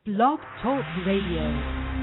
Blog Talk Radio.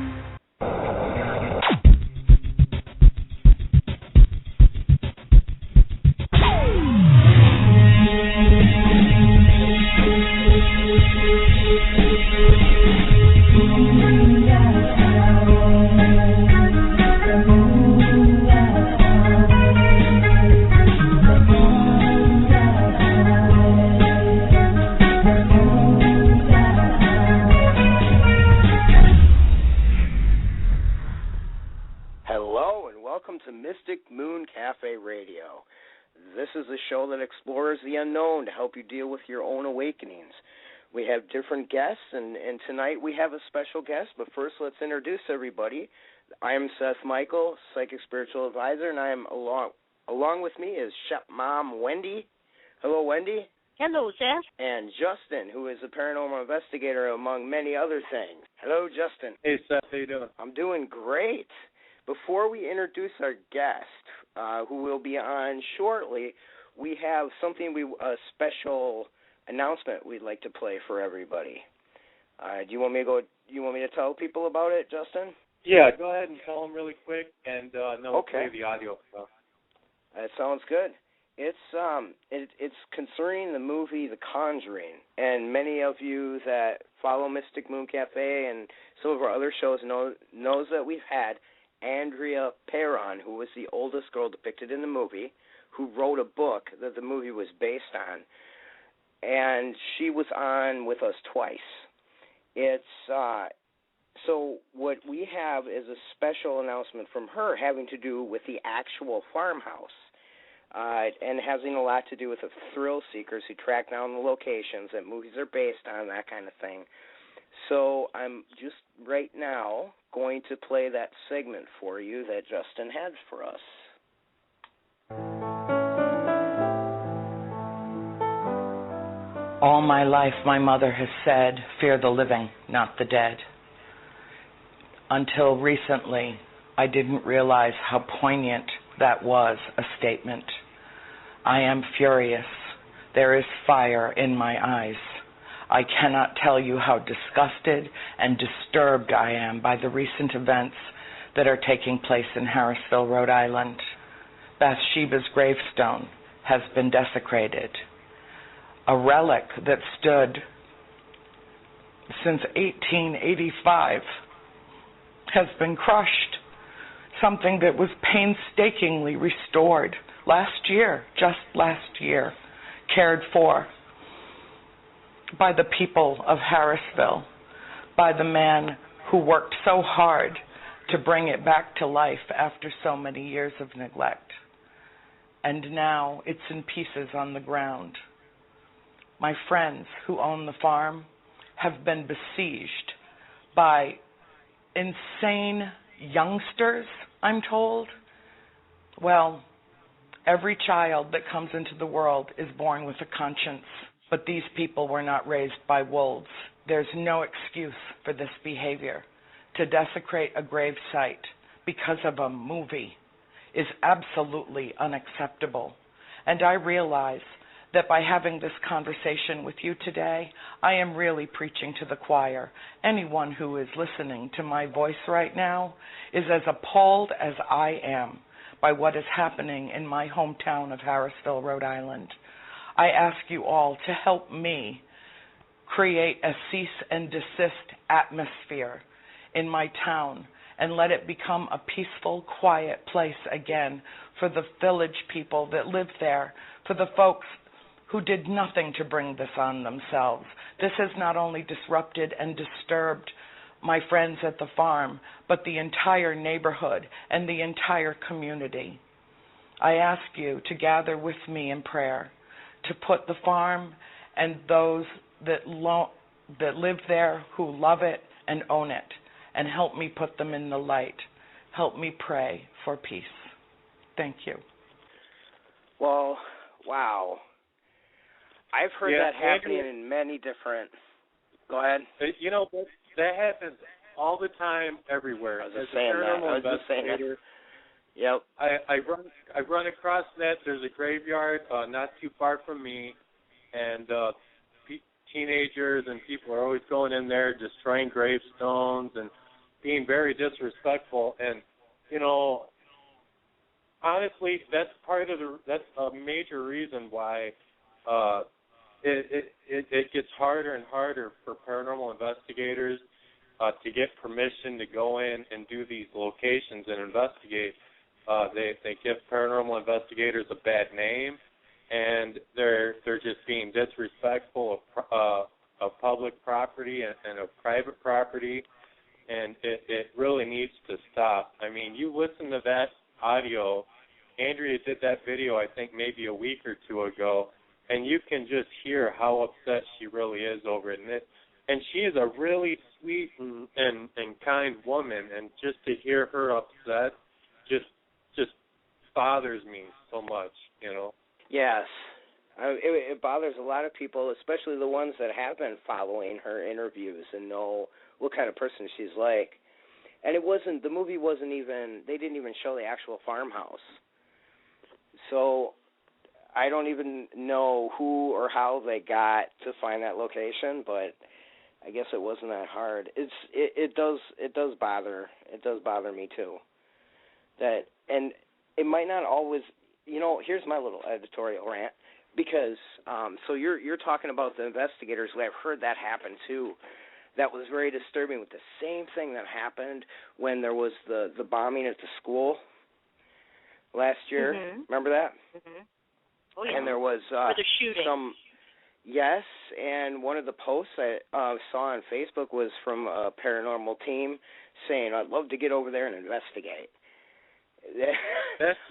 This is a show that explores the unknown to help you deal with your own awakenings. We have different guests, and tonight we have a special guest, but first let's introduce everybody. I am Seth Michael, Psychic Spiritual Advisor, and I am along with me is Chef Mom Wendy. Hello, Wendy. Hello, Seth. And Justin, who is a paranormal investigator, among many other things. Hello, Justin. Hey, Seth. How you doing? I'm doing great. Before we introduce our guest, who will be on shortly, we have a special announcement we'd like to play for everybody. Do you want me to tell people about it, Justin? Yeah, go ahead and tell them really quick, and we'll play the audio. So. That sounds good. It's concerning the movie The Conjuring, and many of you that follow Mystic Moon Cafe and some of our other shows knows that we've had Andrea Perron, who was the oldest girl depicted in the movie, who wrote a book that the movie was based on, and she was on with us twice. So what we have is a special announcement from her having to do with the actual farmhouse, and having a lot to do with the thrill seekers who track down the locations that movies are based on, that kind of thing. So I'm just right now going to play that segment for you that Justin had for us. All my life, my mother has said, fear the living, not the dead. Until recently, I didn't realize how poignant that was a statement. I am furious. There is fire in my eyes. I cannot tell you how disgusted and disturbed I am by the recent events that are taking place in Harrisville, Rhode Island. Bathsheba's gravestone has been desecrated. A relic that stood since 1885 has been crushed. Something that was painstakingly restored just last year, cared for by the people of Harrisville, by the man who worked so hard to bring it back to life after so many years of neglect. And now it's in pieces on the ground. My friends who own the farm have been besieged by insane youngsters, I'm told. Well, every child that comes into the world is born with a conscience. But these people were not raised by wolves. There's no excuse for this behavior. To desecrate a grave site because of a movie is absolutely unacceptable. And I realize that by having this conversation with you today, I am really preaching to the choir. Anyone who is listening to my voice right now is as appalled as I am by what is happening in my hometown of Harrisville, Rhode Island. I ask you all to help me create a cease and desist atmosphere in my town and let it become a peaceful, quiet place again for the village people that live there, for the folks who did nothing to bring this on themselves. This has not only disrupted and disturbed my friends at the farm, but the entire neighborhood and the entire community. I ask you to gather with me in prayer, to put the farm and those that live there who love it and own it, and help me put them in the light. Help me pray for peace. Thank you. Well, wow. I've heard that happening in many different... Go ahead. You know, that happens all the time everywhere. I was just saying that. Yep. I run across that. There's a graveyard not too far from me, and teenagers, and people are always going in there destroying gravestones and being very disrespectful. And, you know, honestly, that's a major reason why it gets harder and harder for paranormal investigators to get permission to go in and do these locations and investigate. They give paranormal investigators a bad name, and they're just being disrespectful of public property and of private property, and it really needs to stop. I mean, you listen to that audio. Andrea did that video, I think, maybe a week or two ago, and you can just hear how upset she really is over it. And she is a really sweet and kind woman, and just to hear her upset just bothers me so much, you know. Yes. It bothers a lot of people, especially the ones that have been following her interviews and know what kind of person she's like. And the movie they didn't even show the actual farmhouse. So I don't even know who or how they got to find that location, but I guess it wasn't that hard. It does bother me too. And it might not always, you know, here's my little editorial rant, because so you're talking about the investigators. I've heard that happen too. That was very disturbing, with the same thing that happened when there was the bombing at the school last year. Mm-hmm. Remember that? Mm-hmm. Oh, yeah. And there was for the shooting. Yes, and one of the posts I saw on Facebook was from a paranormal team saying, "I'd love to get over there and investigate."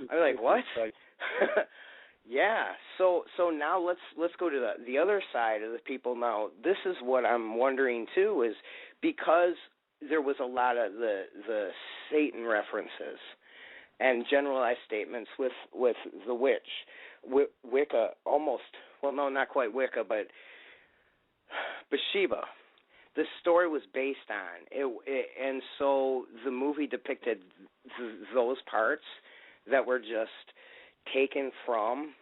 I'm like, what? Yeah. So now let's go to the other side of the people. Now, this is what I'm wondering too, is because there was a lot of the Satan references and generalized statements with the witch, Wicca, almost. Well, no, not quite Wicca, but Bathsheba. The story was based on it, and so the movie depicted those parts that were just taken from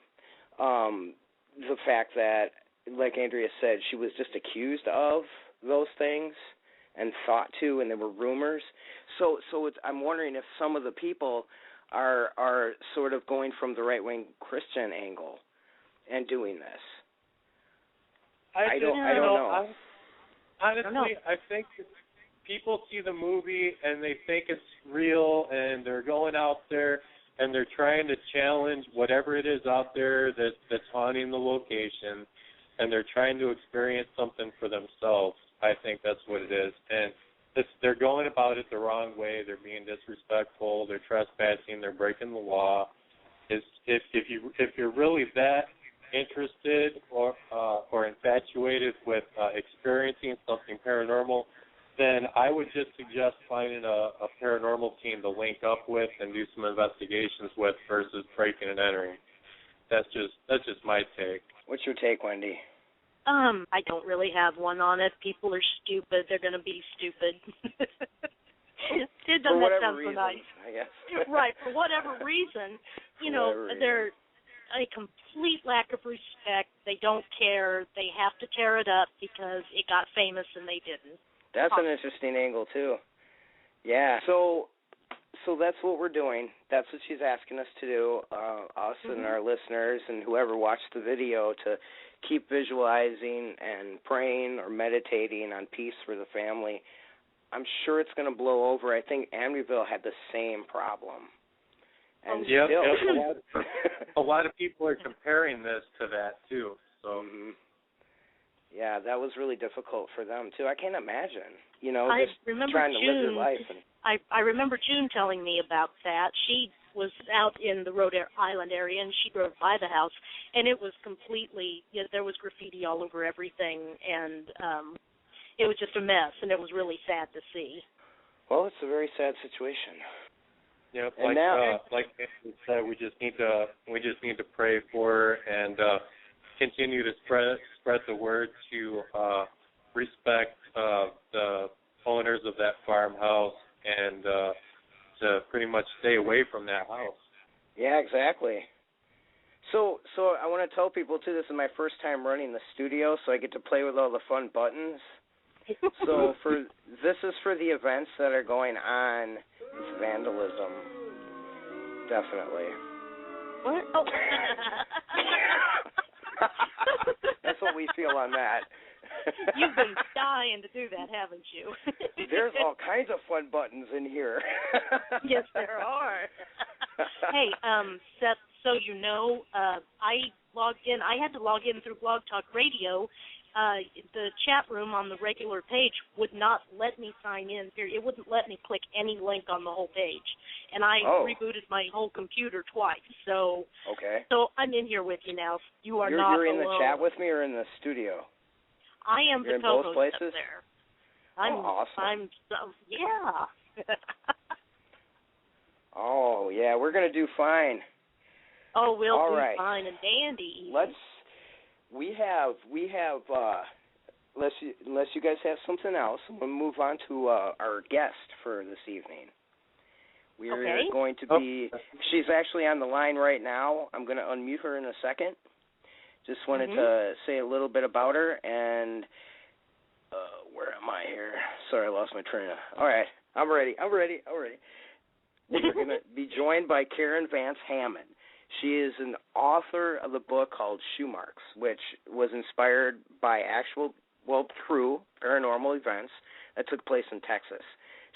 the fact that, like Andrea said, she was just accused of those things and thought to, and there were rumors. So I'm wondering if some of the people are sort of going from the right-wing Christian angle and doing this. I don't know. Honestly, I think people see the movie and they think it's real, and they're going out there and they're trying to challenge whatever it is out there that's haunting the location, and they're trying to experience something for themselves. I think that's what it is. And they're going about it the wrong way. They're being disrespectful. They're trespassing. They're breaking the law. If you're really that interested or infatuated with experiencing something paranormal, then I would just suggest finding a paranormal team to link up with and do some investigations with versus breaking and entering. That's just my take. What's your take, Wendy? I don't really have one on it. People are stupid. They're going to be stupid. It doesn't sound so nice. I guess. Right, for whatever reason. They're a complete lack of respect. They don't care. They have to tear it up because it got famous and they didn't. That's an interesting angle too. Yeah. So that's what we're doing. That's what she's asking us to do, us and our listeners and whoever watched the video, to keep visualizing and praying or meditating on peace for the family. I'm sure it's going to blow over. I think Amityville had the same problem. And a lot of people are comparing this to that too. So. Mm-hmm. Yeah, that was really difficult for them too. I can't imagine, I just remember trying to live June, your life. I remember June telling me about that. She was out in the Rhode Island area, and she drove by the house, and it was completely, there was graffiti all over everything, and it was just a mess, and it was really sad to see. Well, it's a very sad situation. Yeah, and like Anthony said, we just need to pray for her and continue to spread the word to respect the owners of that farmhouse and to pretty much stay away from that house. Yeah, exactly. So I want to tell people, too, this is my first time running the studio, so I get to play with all the fun buttons. So this is for the events that are going on. It's vandalism. Definitely. What? Oh. That's what we feel on that. You've been dying to do that, haven't you? There's all kinds of fun buttons in here. Yes, there are. Hey, Seth, so you know, I logged in. I had to log in through Blog Talk Radio. The chat room on the regular page would not let me sign in. It wouldn't let me click any link on the whole page. And I rebooted my whole computer twice. So I'm in here with you now. You are not alone. You're in the chat with me or in the studio? I am You're the co-host both places? up there. Awesome. Yeah. Oh, yeah, we're going to do fine. Oh, we'll all do right. fine and dandy. We have unless you guys have something else, we'll move on to our guest for this evening. We're going to be, she's actually on the line right now. I'm going to unmute her in a second. Just wanted to say a little bit about her, and where am I here? Sorry, I lost my train of. All right, I'm ready. We're going to be joined by Karen Vance Hammond. She is an author of the book called Shoe Marks, which was inspired by true paranormal events that took place in Texas.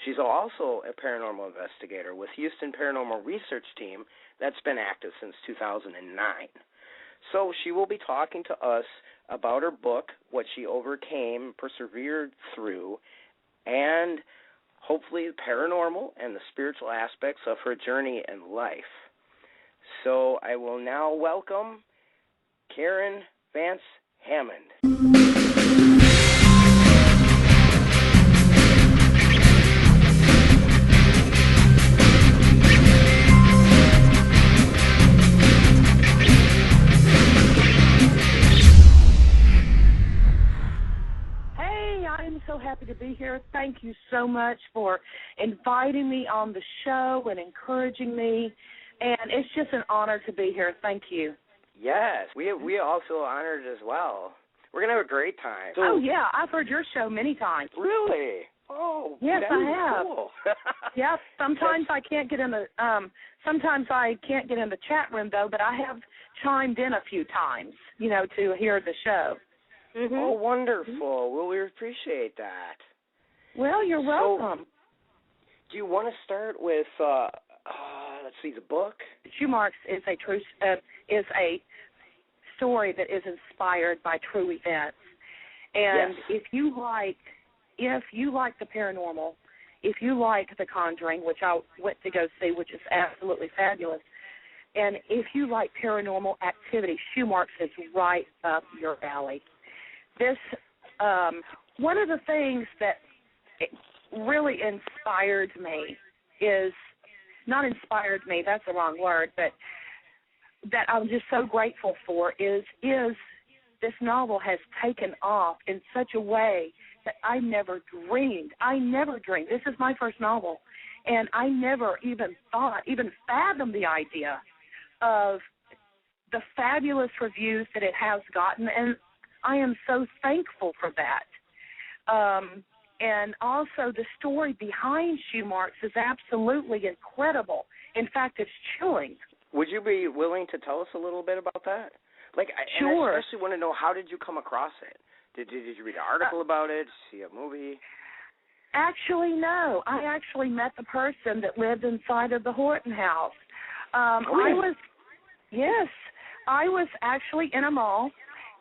She's also a paranormal investigator with Houston Paranormal Research Team that's been active since 2009. So she will be talking to us about her book, what she overcame, persevered through, and hopefully the paranormal and the spiritual aspects of her journey in life. So I will now welcome Karen Vance Hammond. I'm so happy to be here. Thank you so much for inviting me on the show and encouraging me. And it's just an honor to be here. Thank you. Yes, we all feel honored as well. We're going to have a great time. Oh, yeah. I've heard your show many times. Really? Oh, yes, I have. Cool. Yes, sometimes I can't get in the chat room, though, but I have chimed in a few times, to hear the show. Mm-hmm. Oh, wonderful. Well, we appreciate that. Well, you're welcome. So, do you want to start with, let's see, the book? Shoe Marks is a story that is inspired by true events. And if you like the paranormal, if you like The Conjuring, which I went to go see, which is absolutely fabulous, and if you like paranormal activity, Shoe Marks is right up your alley. This, one of the things that really inspired me that's the wrong word, but that I'm just so grateful for is this novel has taken off in such a way that I never dreamed. This is my first novel, and I never even fathomed the idea of the fabulous reviews that it has gotten, and I am so thankful for that. And also the story behind Shoe Marks is absolutely incredible. In fact, it's chilling. Would you be willing to tell us a little bit about that? Sure. And I especially want to know, how did you come across it? Did you read an article about it? See a movie? Actually, no. I actually met the person that lived inside of the Horton house. I was actually in a mall,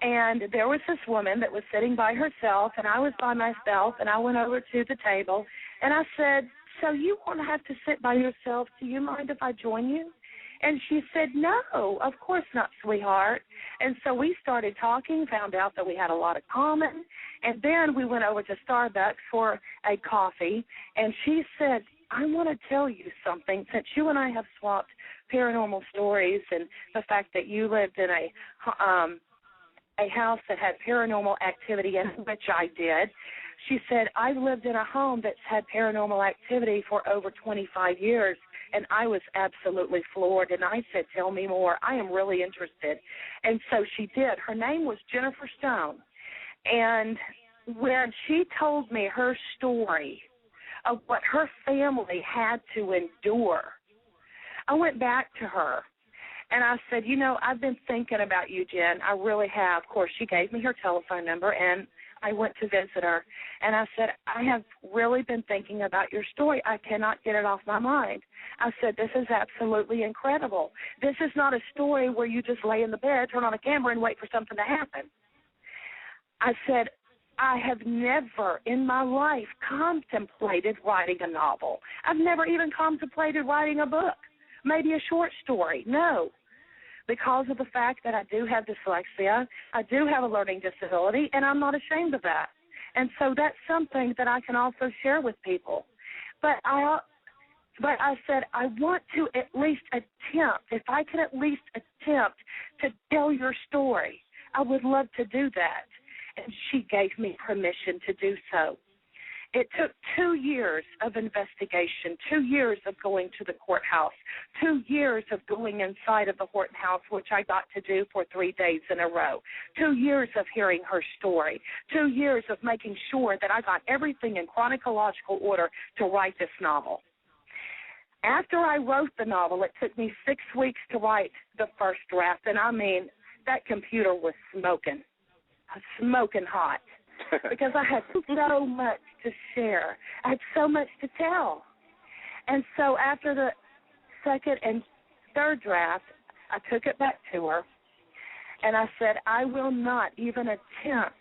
and there was this woman that was sitting by herself, and I was by myself, and I went over to the table, and I said, "So you won't have to sit by yourself. Do you mind if I join you?" And she said, "No, of course not, sweetheart." And so we started talking, found out that we had a lot in common, and then we went over to Starbucks for a coffee, and she said, "I want to tell you something. Since you and I have swapped paranormal stories and the fact that you lived in a house that had paranormal activity in, which I did," she said, "I've lived in a home that's had paranormal activity for over 25 years, And I was absolutely floored, and I said, tell me more. I am really interested. And so she did. Her name was Jennifer Stone. And when she told me her story of what her family had to endure, I went back to her, and I said, you know, I've been thinking about you, Jen. I really have. Of course, she gave me her telephone number, and I went to visit her, and I said, I have really been thinking about your story. I cannot get it off my mind. I said, this is absolutely incredible. This is not a story where you just lay in the bed, turn on a camera, and wait for something to happen. I said, I have never in my life contemplated writing a novel. I've never even contemplated writing a book, maybe a short story. No. Because of the fact that I do have dyslexia, I do have a learning disability, and I'm not ashamed of that. And so that's something that I can also share with people. But I said, I want to at least attempt, if I can at least attempt to tell your story, I would love to do that. And she gave me permission to do so. It took 2 years of investigation, 2 years of going to the courthouse, 2 years of going inside of the Horton house, which I got to do for 3 days in a row, 2 years of hearing her story, 2 years of making sure that I got everything in chronological order to write this novel. After I wrote the novel, it took me 6 weeks to write the first draft, and I mean, that computer was smoking hot. Because I had so much to share. I had so much to tell. And so after the second and third draft, I took it back to her, and I said, I will not even attempt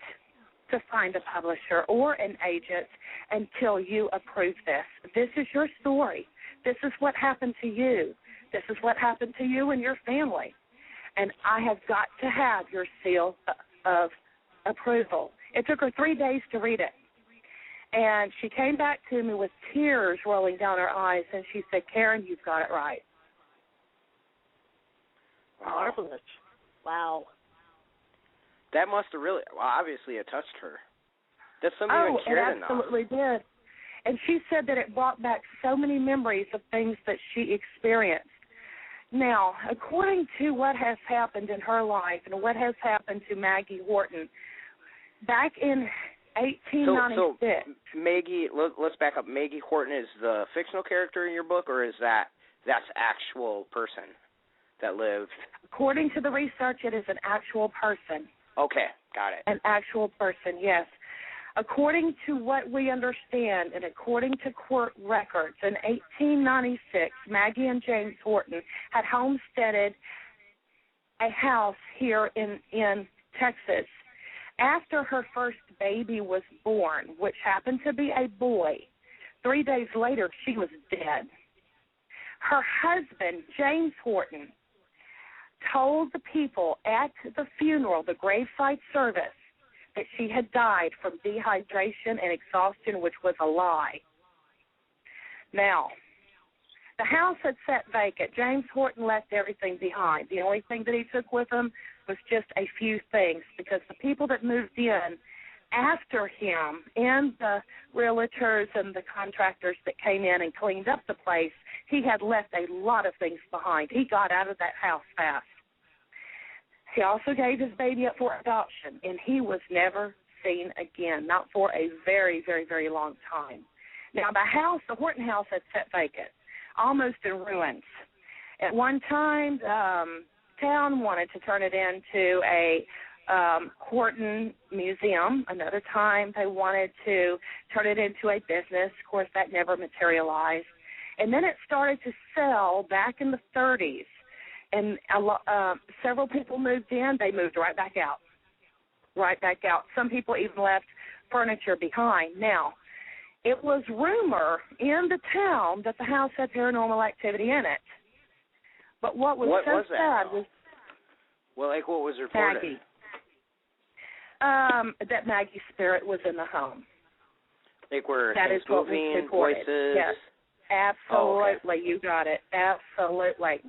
to find a publisher or an agent until you approve this. This is your story. This is what happened to you. This is what happened to you and your family. And I have got to have your seal of approval. It took her 3 days to read it. And she came back to me with tears rolling down her eyes, and she said, Karen, you've got it right. Marvelous. Wow. That must have really, well, obviously it touched her. That's something you cared enough. Oh, it absolutely did. And she said that it brought back so many memories of things that she experienced. Now, according to what has happened in her life and what has happened to Maggie Horton, back in 1896. So Maggie, let's back up. Maggie Horton is the fictional character in your book, or is that's actual person that lived? According to the research, it is an actual person. Okay, got it. An actual person, yes. According to what we understand and according to court records, in 1896, Maggie and James Horton had homesteaded a house here in Texas. After her first baby was born, which happened to be a boy, 3 days later she was dead. Her husband, James Horton, told the people at the funeral, the graveside service, that she had died from dehydration and exhaustion, which was a lie. Now, the house had sat vacant. James Horton left everything behind. The only thing that he took with him was just a few things, because the people that moved in after him and the realtors and the contractors that came in and cleaned up the place, he had left a lot of things behind. He got out of that house fast. He also gave his baby up for adoption, and he was never seen again, not for a very, very, very long time. Now, the Horton house had sat vacant, almost in ruins. At one time, town wanted to turn it into a Horton museum. Another time, they wanted to turn it into a business. Of course, that never materialized. And then it started to sell back in the 30s. And several people moved in. They moved right back out. Some people even left furniture behind. Now, it was rumor in the town that the house had paranormal activity in it. But what was sad was... Well, like what was reported? Maggie. That Maggie's spirit was in the home. Like where that is what was reported. Voices? Yes, absolutely. Oh, okay. You got it. Absolutely.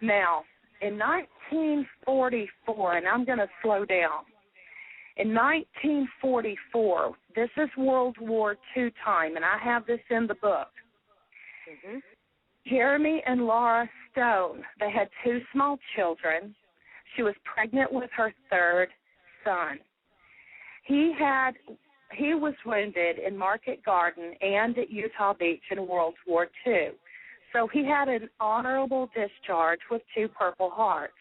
Now, in 1944, and I'm going to slow down. In 1944, this is World War II time, and I have this in the book. Mm-hmm. Jeremy and Laura Stone, they had 2 small children. She was pregnant with her 3rd son. He was wounded in Market Garden and at Utah Beach in World War II. So he had an honorable discharge with 2 Purple Hearts.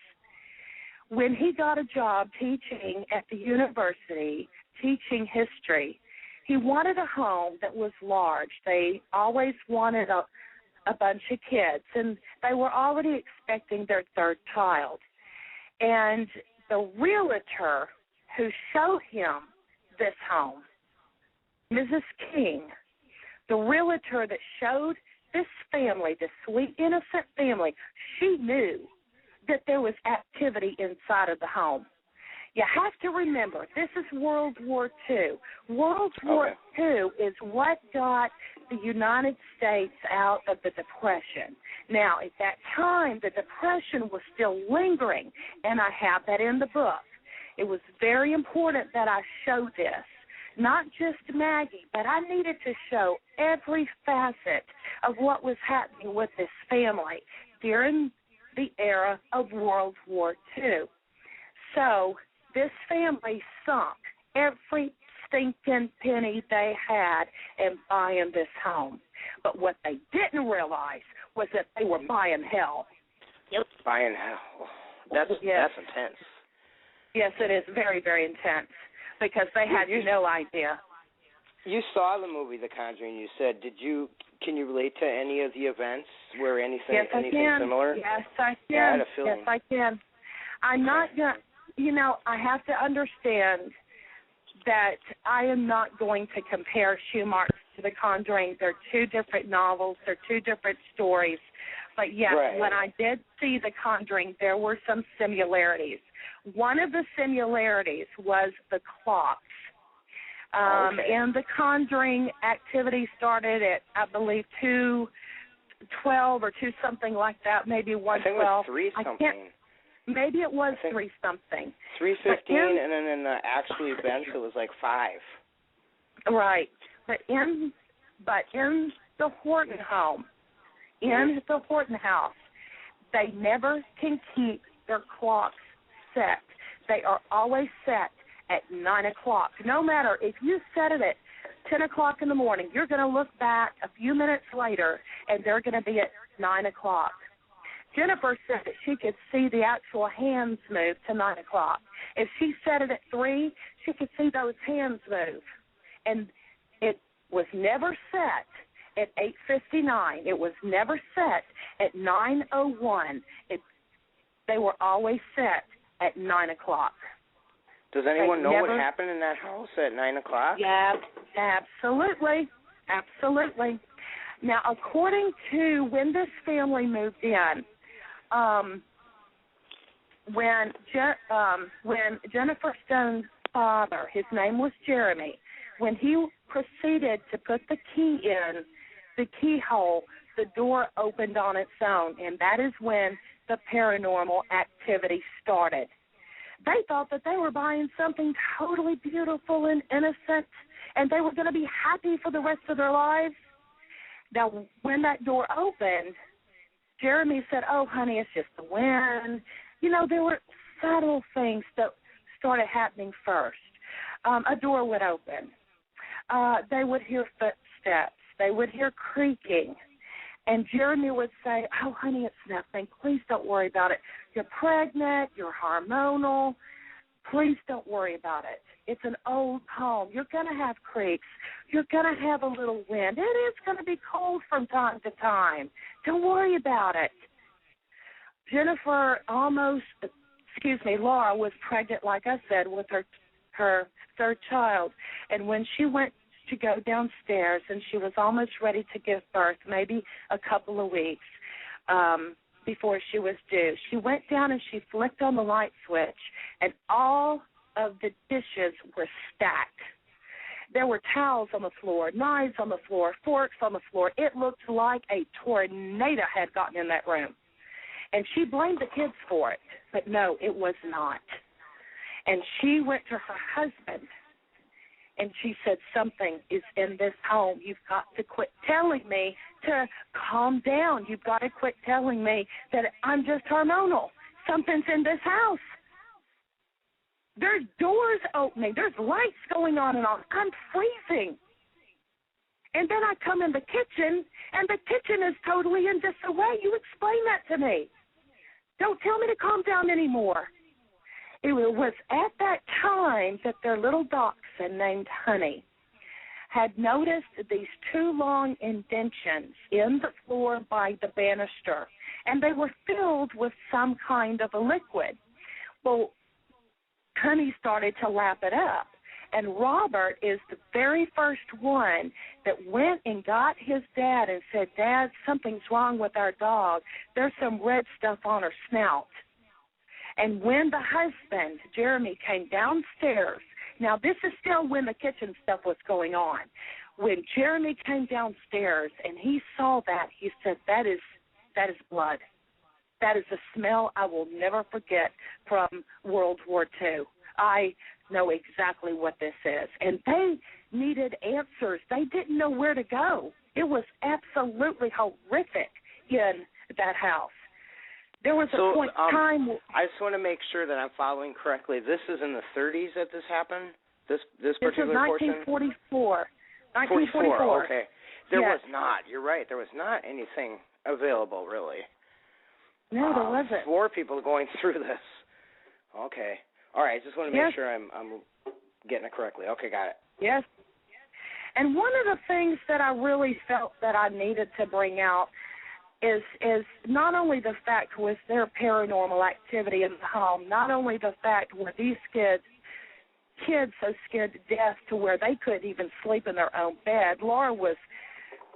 When he got a job teaching at the university, teaching history, he wanted a home that was large. They always wanted a bunch of kids, and they were already expecting their 3rd child. And the realtor who showed him this home, Mrs. King, the realtor that showed this family, this sweet, innocent family, she knew that there was activity inside of the home. You have to remember, this is World War II. World War II is what got the United States out of the Depression. Now, at that time, the Depression was still lingering, and I have that in the book. It was very important that I show this, not just Maggie, but I needed to show every facet of what was happening with this family during the era of World War II. So this family sunk every stinking penny they had in buying this home. But what they didn't realize was that they were buying hell. Yep. Buying hell. That's intense. Yes, it is very, very intense because they had no idea. You saw the movie The Conjuring. You said, can you relate to any of the events where anything similar? Yes, I can. Yeah, I had a feeling. Yes, I can. I'm not going to, I have to understand that I am not going to compare Schumacher to The Conjuring. They're 2 different novels. They're 2 different stories. But, yes, when I did see The Conjuring, there were some similarities. One of the similarities was the clocks. And The Conjuring activity started at, I believe, 2:12 or 2 something like that, maybe 1:12. I think it was 3 something. Maybe it was 3 something. 3:15, and then in the actual events it was like 5. Right, but in the Horton home, the Horton house, they never can keep their clocks set. They are always set at 9 o'clock. No matter if you set it at 10 o'clock in the morning, you're going to look back a few minutes later, and they're going to be at 9 o'clock. Jennifer said that she could see the actual hands move to 9 o'clock. If she set it at 3, she could see those hands move. And it was never set at 8:59. It was never set at 9:01. They were always set at 9 o'clock. Does anyone know what happened in that house at 9 o'clock? Yeah, absolutely. Absolutely. Now, according to when this family moved in, when Jennifer Stone's father, his name was Jeremy, when he proceeded to put the key in the keyhole, the door opened on its own, and that is when the paranormal activity started. They thought that they were buying something totally beautiful and innocent, and they were going to be happy for the rest of their lives. Now, when that door opened, Jeremy said, "Oh, honey, it's just the wind." There were subtle things that started happening first. A door would open. They would hear footsteps. They would hear creaking. And Jeremy would say, "Oh, honey, it's nothing. Please don't worry about it. You're pregnant. You're hormonal. Please don't worry about it. It's an old home. You're going to have creaks. You're going to have a little wind. It is going to be cold from time to time. Don't worry about it." Laura was pregnant, like I said, with her 3rd child. And when she went to go downstairs and she was almost ready to give birth, maybe a couple of weeks before she was due, she went down and she flicked on the light switch, and all of the dishes were stacked. There were towels on the floor, knives on the floor, forks on the floor. It looked like a tornado had gotten in that room. And she blamed the kids for it, but no, it was not. And she went to her husband, And she said, something is in this home. You've got to quit telling me to calm down. You've got to quit telling me that I'm just hormonal. Something's in this house. There's doors opening. There's lights going on and on. I'm freezing. And then I come in the kitchen, and the kitchen is totally in disarray. You explain that to me. Don't tell me to calm down anymore. It was at that time that their little dachshund named Honey had noticed these 2 long indentions in the floor by the banister, and they were filled with some kind of a liquid. Well, Honey started to lap it up, and Robert is the very first one that went and got his dad and said, Dad, something's wrong with our dog. There's some red stuff on her snout. And when the husband, Jeremy, came downstairs, now this is still when the kitchen stuff was going on. When Jeremy came downstairs and he saw that, he said, that is blood. That is a smell I will never forget from World War II. I know exactly what this is. And they needed answers. They didn't know where to go. It was absolutely horrific in that house. There was a point in time. I just want to make sure that I'm following correctly. This is in the 30s that this happened? This particular portion? This is 1944. 1944. Okay. There was not. You're right. There was not anything available, really. No, there wasn't. 4 people going through this. Okay. All right. I just want to make sure I'm getting it correctly. Okay, got it. Yes. And one of the things that I really felt that I needed to bring out is not only the fact with their paranormal activity in the home, not only the fact were these kids so scared to death to where they couldn't even sleep in their own bed. Laura was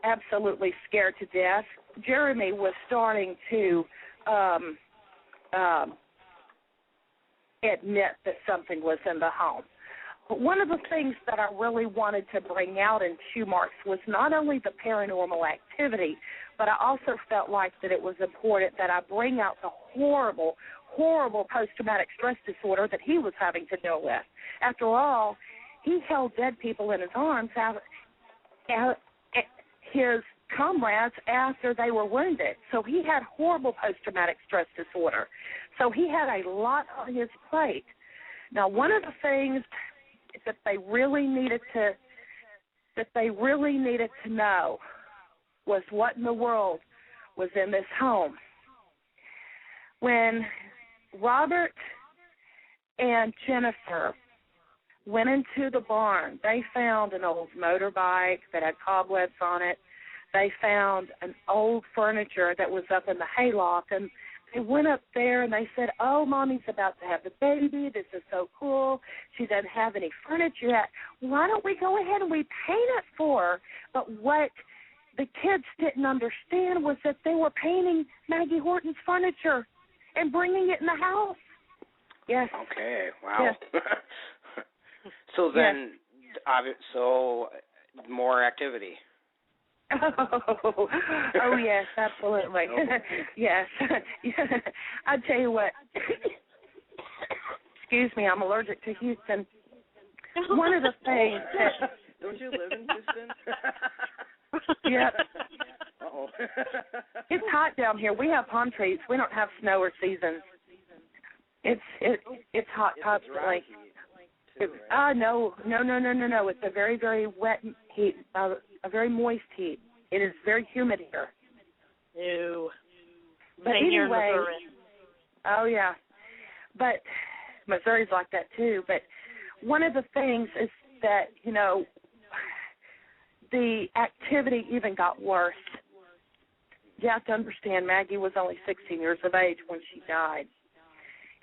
absolutely scared to death. Jeremy was starting to admit that something was in the home. But one of the things that I really wanted to bring out in Shoe Marks was not only the paranormal activity, but I also felt like that it was important that I bring out the horrible, horrible post-traumatic stress disorder that he was having to deal with. After all, he held dead people in his arms his comrades after they were wounded. So he had horrible post-traumatic stress disorder. So he had a lot on his plate. Now, one of the things that they really needed to know was what in the world was in this home. When Robert and Jennifer went into the barn, they found an old motorbike that had cobwebs on it. They found an old furniture that was up in the hayloft, and they went up there and they said, oh, Mommy's about to have the baby. This is so cool. She doesn't have any furniture yet. Why don't we go ahead and we paint it for her? But what the kids didn't understand was that they were painting Maggie Horton's furniture and bringing it in the house. Yes. Okay, wow. Yes. So then, so more activity. Oh, yes, absolutely. Yes. I tell you what. Excuse me, I'm allergic to Houston. One of the things that... Don't you live in Houston? Yep. Uh-oh. It's hot down here. We have palm trees. We don't have snow or seasons. It's hot constantly. No. It's a very, very wet heat, a very moist heat. It is very humid here. Ew. But anyway, oh yeah. But Missouri's like that too. But one of the things is that, the activity even got worse. You have to understand, Maggie was only 16 years of age when she died.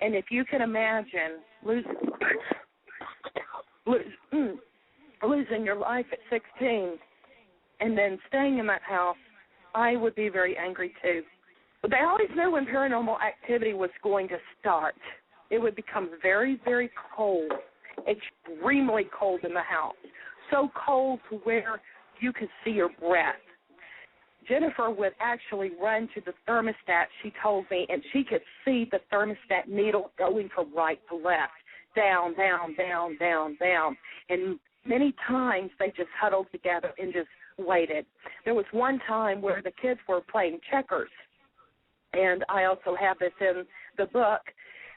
And if you can imagine losing your life at 16 and then staying in that house, I would be very angry too. But they always knew when paranormal activity was going to start. It would become very, very cold, extremely cold in the house, so cold to where you could see your breath. Jennifer would actually run to the thermostat, she told me, and she could see the thermostat needle going from right to left, down, down, down, down, down. And many times they just huddled together and just waited. There was one time where the kids were playing checkers, and I also have this in the book,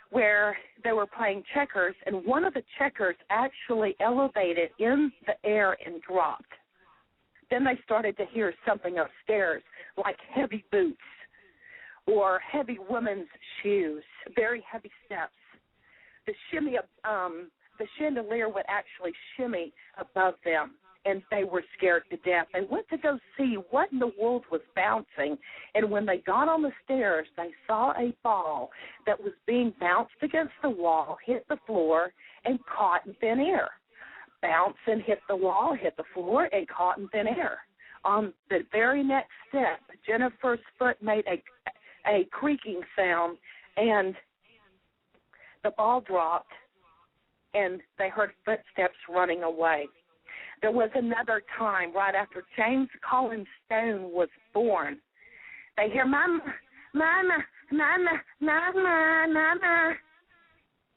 where they were playing checkers, and one of the checkers actually elevated in the air and dropped. Then they started to hear something upstairs, like heavy boots or heavy women's shoes, very heavy steps. The chandelier would actually shimmy above them, and they were scared to death. They went to go see what in the world was bouncing, and when they got on the stairs, they saw a ball that was being bounced against the wall, hit the floor, and caught in thin air. Bounce and hit the wall, hit the floor, and caught in thin air. On the very next step, Jennifer's foot made a creaking sound, and the ball dropped, and they heard footsteps running away. There was another time right after James Colin Stone was born. They hear, Mama, Mama, Mama, Mama, Mama.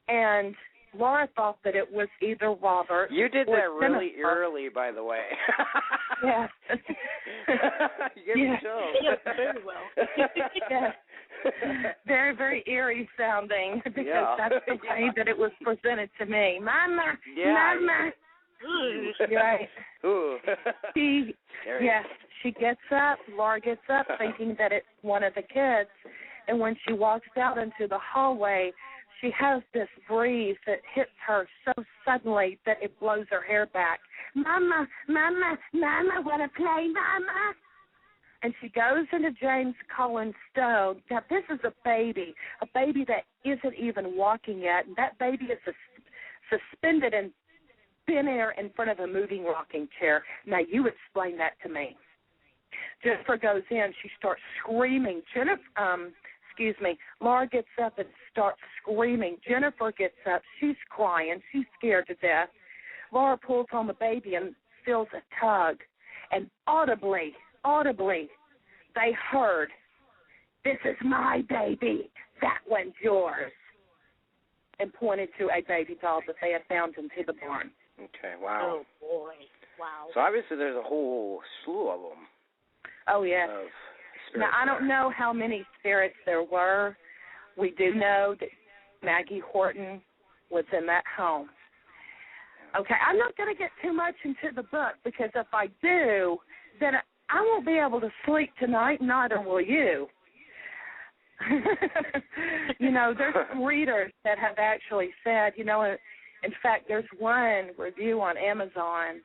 And Laura thought that it was either Robert. You did or that really Jennifer. early, by the way. Yes. You get the show. Very well. Yes. Very, very eerie sounding, because that's the way that it was presented to me. Mama, Mama. Right. Ooh. She gets up, Laura gets up thinking that it's one of the kids, and when she walks out into the hallway, she has this breeze that hits her so suddenly that it blows her hair back. Mama, Mama, Mama, want to play, Mama? And she goes into James Colin Stone. Now, this is a baby that isn't even walking yet, and that baby is suspended in thin air in front of a moving rocking chair. Now, you explain that to me. Jennifer goes in. She starts screaming. Laura gets up and starts screaming. Jennifer gets up. She's crying. She's scared to death. Laura pulls on the baby and feels a tug. And audibly, they heard, "This is my baby. That one's yours." And pointed to a baby doll that they had found into the barn. Okay, wow. Oh, boy. Wow. So obviously there's a whole slew of them. Oh, yes. Now, I don't know how many spirits there were. We do know that Maggie Horton was in that home. Okay, I'm not going to get too much into the book, because if I do, then I won't be able to sleep tonight, neither will you. There's some readers that have actually said, in fact, there's one review on Amazon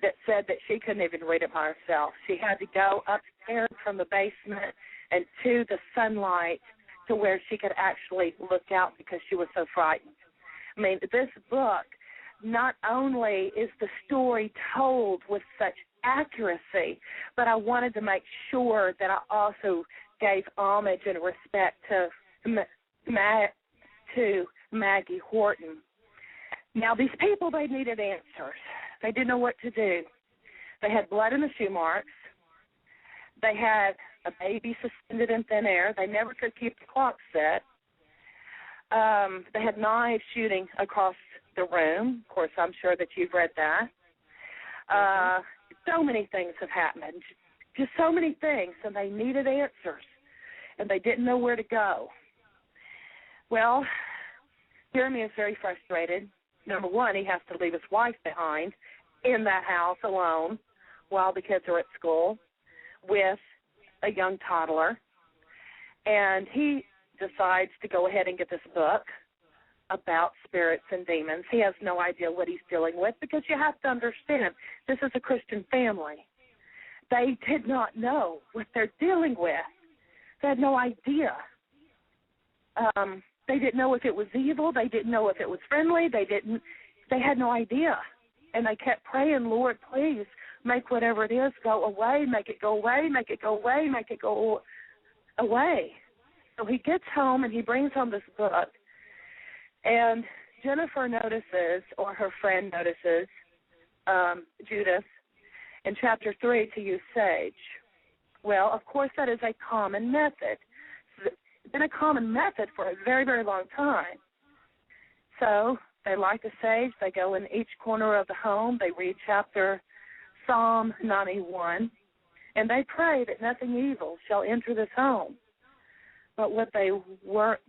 that said that she couldn't even read it by herself. She had to go upstairs from the basement and to the sunlight to where she could actually look out because she was so frightened. I mean, this book, not only is the story told with such accuracy, but I wanted to make sure that I also gave homage and respect to Maggie Horton. Now, these people, they needed answers. They didn't know what to do. They had blood in the shoe marks. They had a baby suspended in thin air. They never could keep the clock set. They had knives shooting across the room. Of course, I'm sure that you've read that. So many things have happened, just so many things, and they needed answers, and they didn't know where to go. Well, Jeremy is very frustrated. Number one, he has to leave his wife behind in that house alone while the kids are at school with a young toddler, and he decides to go ahead and get this book about spirits and demons. He has no idea what he's dealing with, because you have to understand, this is a Christian family. They did not know what they're dealing with. They had no idea. They didn't know if it was evil. They didn't know if it was friendly. They had no idea. And they kept praying, Lord, please make whatever it is go away, make it go away, make it go away, make it go away. So he gets home and he brings home this book. And Jennifer notices, or her friend notices, Judith, in chapter 3 to use sage. Well, of course, that is a common method. It's been a common method for a very, very long time. So They light the sage. They go in each corner of the home. They read chapter Psalm 91, and they pray that nothing evil shall enter this home. But what they weren't,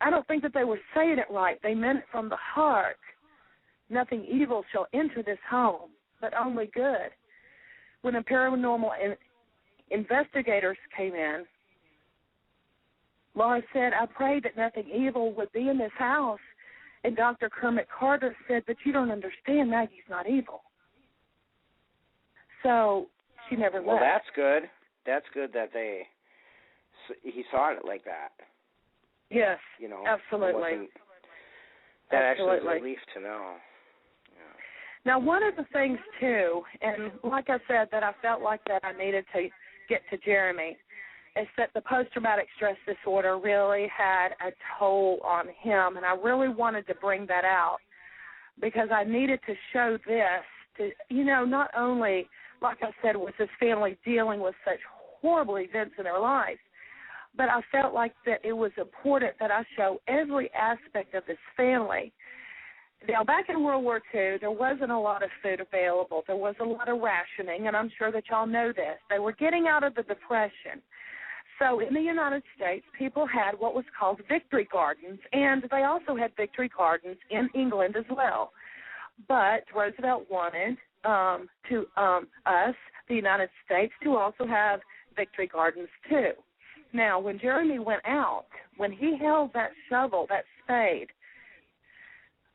I don't think that they were saying it right. They meant it from the heart. Nothing evil shall enter this home, but only good. When the paranormal investigators came in, Laura said, I prayed that nothing evil would be in this house. And Dr. Kermit Carter said, but you don't understand, Maggie's not evil. So she never left. Well, that's good. That's good that he saw it like that. Yes, you know, absolutely. That absolutely. actually is a relief to know. Yeah. Now, one of the things, too, and like I said, that I felt like that I needed to get to Jeremy, is that the post-traumatic stress disorder really had a toll on him, and I really wanted to bring that out because I needed to show this to, you know, not only, like I said, was his family dealing with such horrible events in their lives, but I felt like that it was important that I show every aspect of his family. Now, back in World War II, there wasn't a lot of food available. There was a lot of rationing, and I'm sure that y'all know this. They were getting out of the Depression. So in the United States, people had what was called victory gardens, and they also had victory gardens in England as well. But Roosevelt wanted us, the United States, to also have victory gardens too. Now, when Jeremy went out, when he held that shovel, that spade,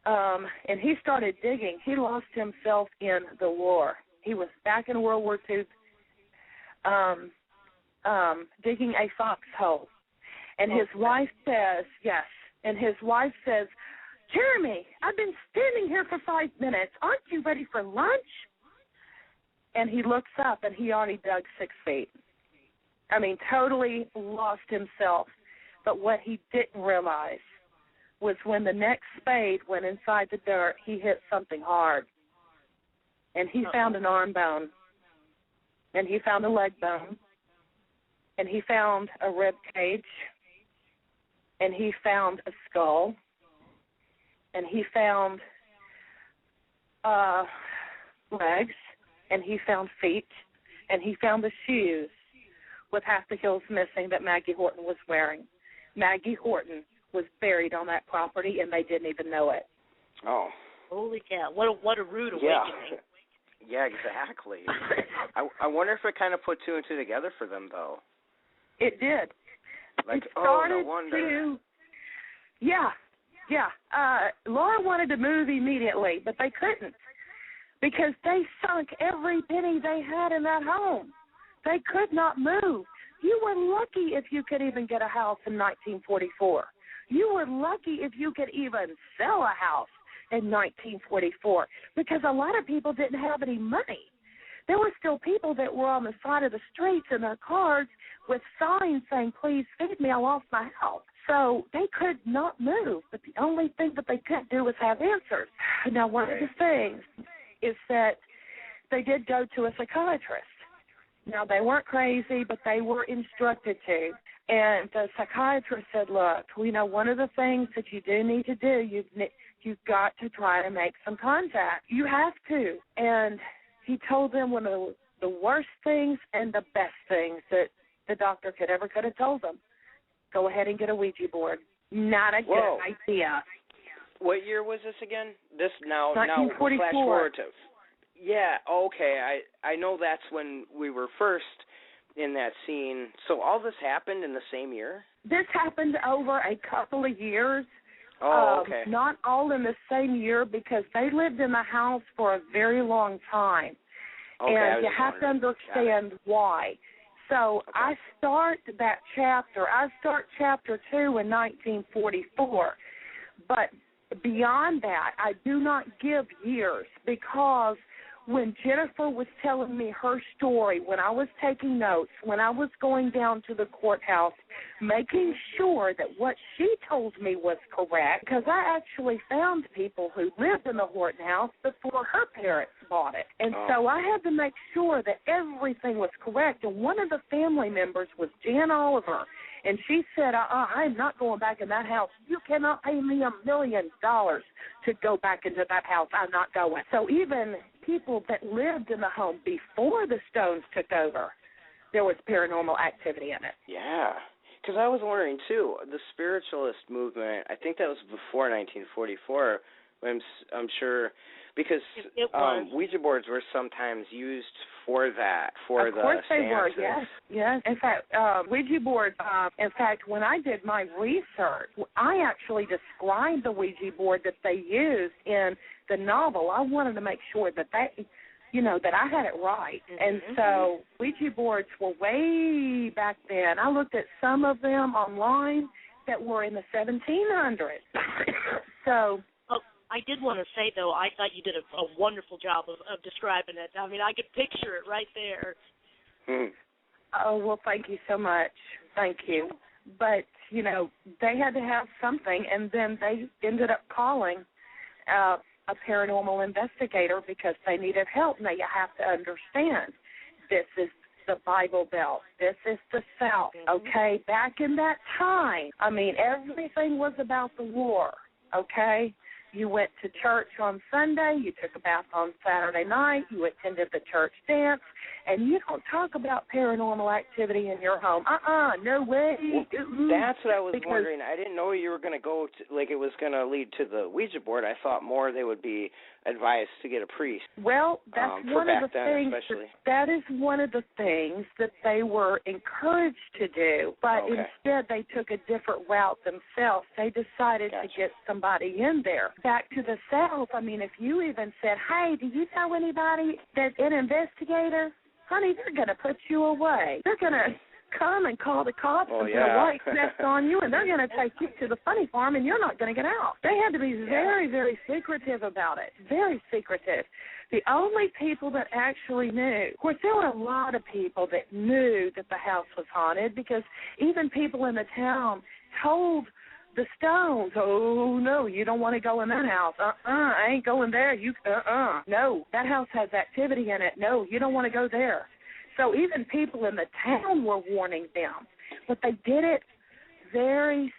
and he started digging, he lost himself in the war. He was back in World War II, digging a foxhole. And his wife says, yes, and his wife says, Jeremy, I've been standing here for 5 minutes. Aren't you ready for lunch? And he looks up, and he already dug 6 feet. I mean, totally lost himself. But what he didn't realize was when the next spade went inside the dirt, he hit something hard. And he found an arm bone, and he found a leg bone, and he found a rib cage, and he found a skull, and he found legs, and he found feet, and he found the shoes with half the heels missing that Maggie Horton was wearing. Maggie Horton was buried on that property, and they didn't even know it. Oh. Holy cow. What a rude awakening. Yeah, exactly. I wonder if it kind of put 2 and 2 together for them, though. It did. Like, no wonder. Yeah. Laura wanted to move immediately, but they couldn't because they sunk every penny they had in that home. They could not move. You were lucky if you could even get a house in 1944. You were lucky if you could even sell a house in 1944 because a lot of people didn't have any money. There were still people that were on the side of the streets in their cars with signs saying, please feed me, I lost my house. So they could not move, but the only thing that they could do was have answers. Now, one of the things is that they did go to a psychiatrist. Now, they weren't crazy, but they were instructed to. And the psychiatrist said, look, we know one of the things that you do need to do, you've got to try to make some contact. You have to. And he told them one of the worst things and the best things that the doctor could have told them. Go ahead and get a Ouija board. Not a good idea. What year was this again? This now 1944. Flash forward to. Yeah, okay. I know that's when we were first in that scene. So all this happened in the same year? This happened over a couple of years. Oh, okay. Not all in the same year because they lived in the house for a very long time. Okay, and you have to understand why. So okay. I start chapter 2 in 1944. But beyond that, I do not give years because when Jennifer was telling me her story, when I was taking notes, when I was going down to the courthouse, making sure that what she told me was correct, because I actually found people who lived in the Horton house before her parents bought it. And so I had to make sure that everything was correct. And one of the family members was Jan Oliver. And she said, I'm not going back in that house. You cannot pay me $1 million to go back into that house. I'm not going. So even people that lived in the home before the Stones took over, there was paranormal activity in it. Yeah. Because I was wondering, too, the spiritualist movement, I think that was before 1944. I'm sure, because Ouija boards were sometimes used for that, for of course the they were, seances. yes. In fact, Ouija boards, in fact, when I did my research, I actually described the Ouija board that they used in the novel. I wanted to make sure that I had it right. Mm-hmm. And so Ouija boards were way back then. I looked at some of them online that were in the 1700s. So... I did want to say, though, I thought you did a wonderful job of describing it. I mean, I could picture it right there. Oh, well, thank you so much. Thank you. But, they had to have something, and then they ended up calling a paranormal investigator because they needed help. Now, you have to understand, this is the Bible Belt. This is the South, okay? Back in that time, I mean, everything was about the war, okay? You went to church on Sunday, you took a bath on Saturday night, you attended the church dance, and you don't talk about paranormal activity in your home. No way. Well, that's what I was wondering. I didn't know you were going to go to, like, it was going to lead to the Ouija board. I thought more they would be advised to get a priest. Well, that's one of the things. Especially. That is one of the things that they were encouraged to do, but instead they took a different route themselves. They decided to get somebody in there. Back to the South, I mean, if you even said, hey, do you know anybody that's an investigator? Honey, they're going to put you away. They're going to come and call the cops and put a white vest on you, and they're going to take you to the funny farm, and you're not going to get out. They had to be very, very secretive about it, very secretive. The only people that actually knew, of course, there were a lot of people that knew that the house was haunted because even people in the town told the Stones, oh, no, you don't want to go in that house. I ain't going there. No, that house has activity in it. No, you don't want to go there. So even people in the town were warning them, but they did it very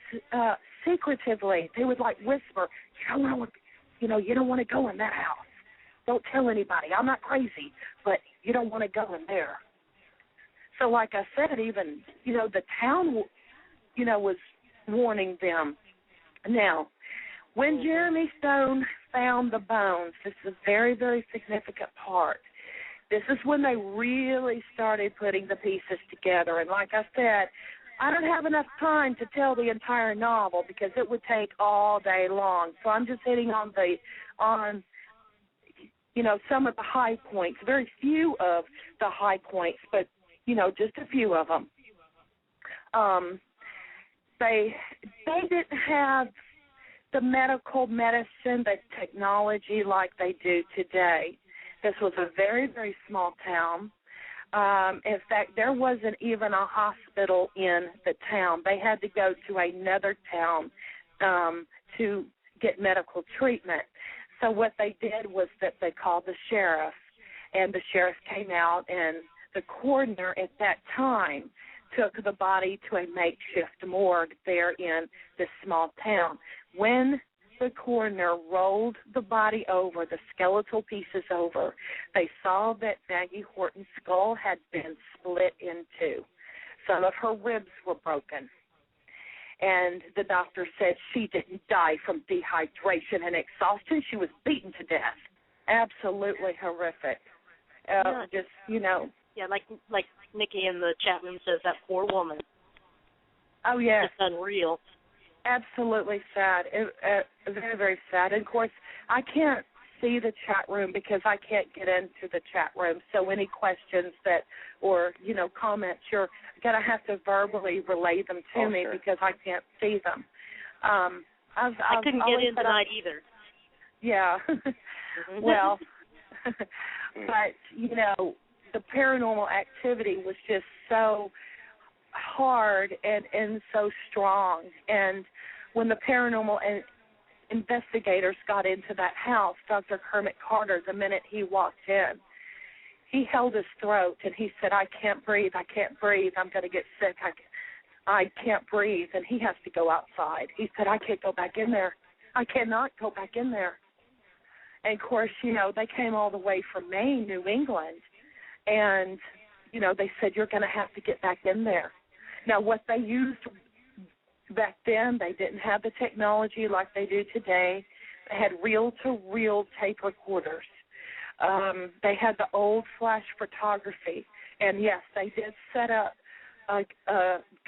secretively. They would, like, whisper, you don't want to go in that house. Don't tell anybody. I'm not crazy, but you don't want to go in there. So like I said, even, the town, was warning them. Now, when Jeremy Stone found the bones, this is a very, very significant part. This is when they really started putting the pieces together. And like I said, I don't have enough time to tell the entire novel because it would take all day long. So I'm just hitting on some of the high points, very few of the high points, but, just a few of them. They didn't have the medical medicine, the technology like they do today. This was a very, very small town. In fact, there wasn't even a hospital in the town. They had to go to another town to get medical treatment. So what they did was that they called the sheriff, and the sheriff came out, and the coroner at that time took the body to a makeshift morgue there in this small town. When the coroner rolled the body over, the skeletal pieces over, they saw that Maggie Horton's skull had been split in two. Some of her ribs were broken. And the doctor said she didn't die from dehydration and exhaustion. She was beaten to death. Absolutely horrific. Yeah, like Nikki in the chat room says, that poor woman. Oh, yeah. It's unreal. Absolutely sad. Very, very sad. And, of course, I can't see the chat room because I can't get into the chat room. So any questions or comments, you're going to have to verbally relay them to me because I can't see them. I couldn't get in tonight either. Yeah. Well, but, the paranormal activity was just so hard and so strong. And when the paranormal investigators got into that house, Dr. Kermit Carter, the minute he walked in, he held his throat and he said, I can't breathe, I'm going to get sick. I can't breathe, and he has to go outside. He said, I can't go back in there. I cannot go back in there. And, of course, you know, they came all the way from Maine, New England, and, you know, they said, you're going to have to get back in there. Now, what they used back then, they didn't have the technology like they do today. They had reel-to-reel tape recorders. They had the old flash photography. And, yes, they did set up a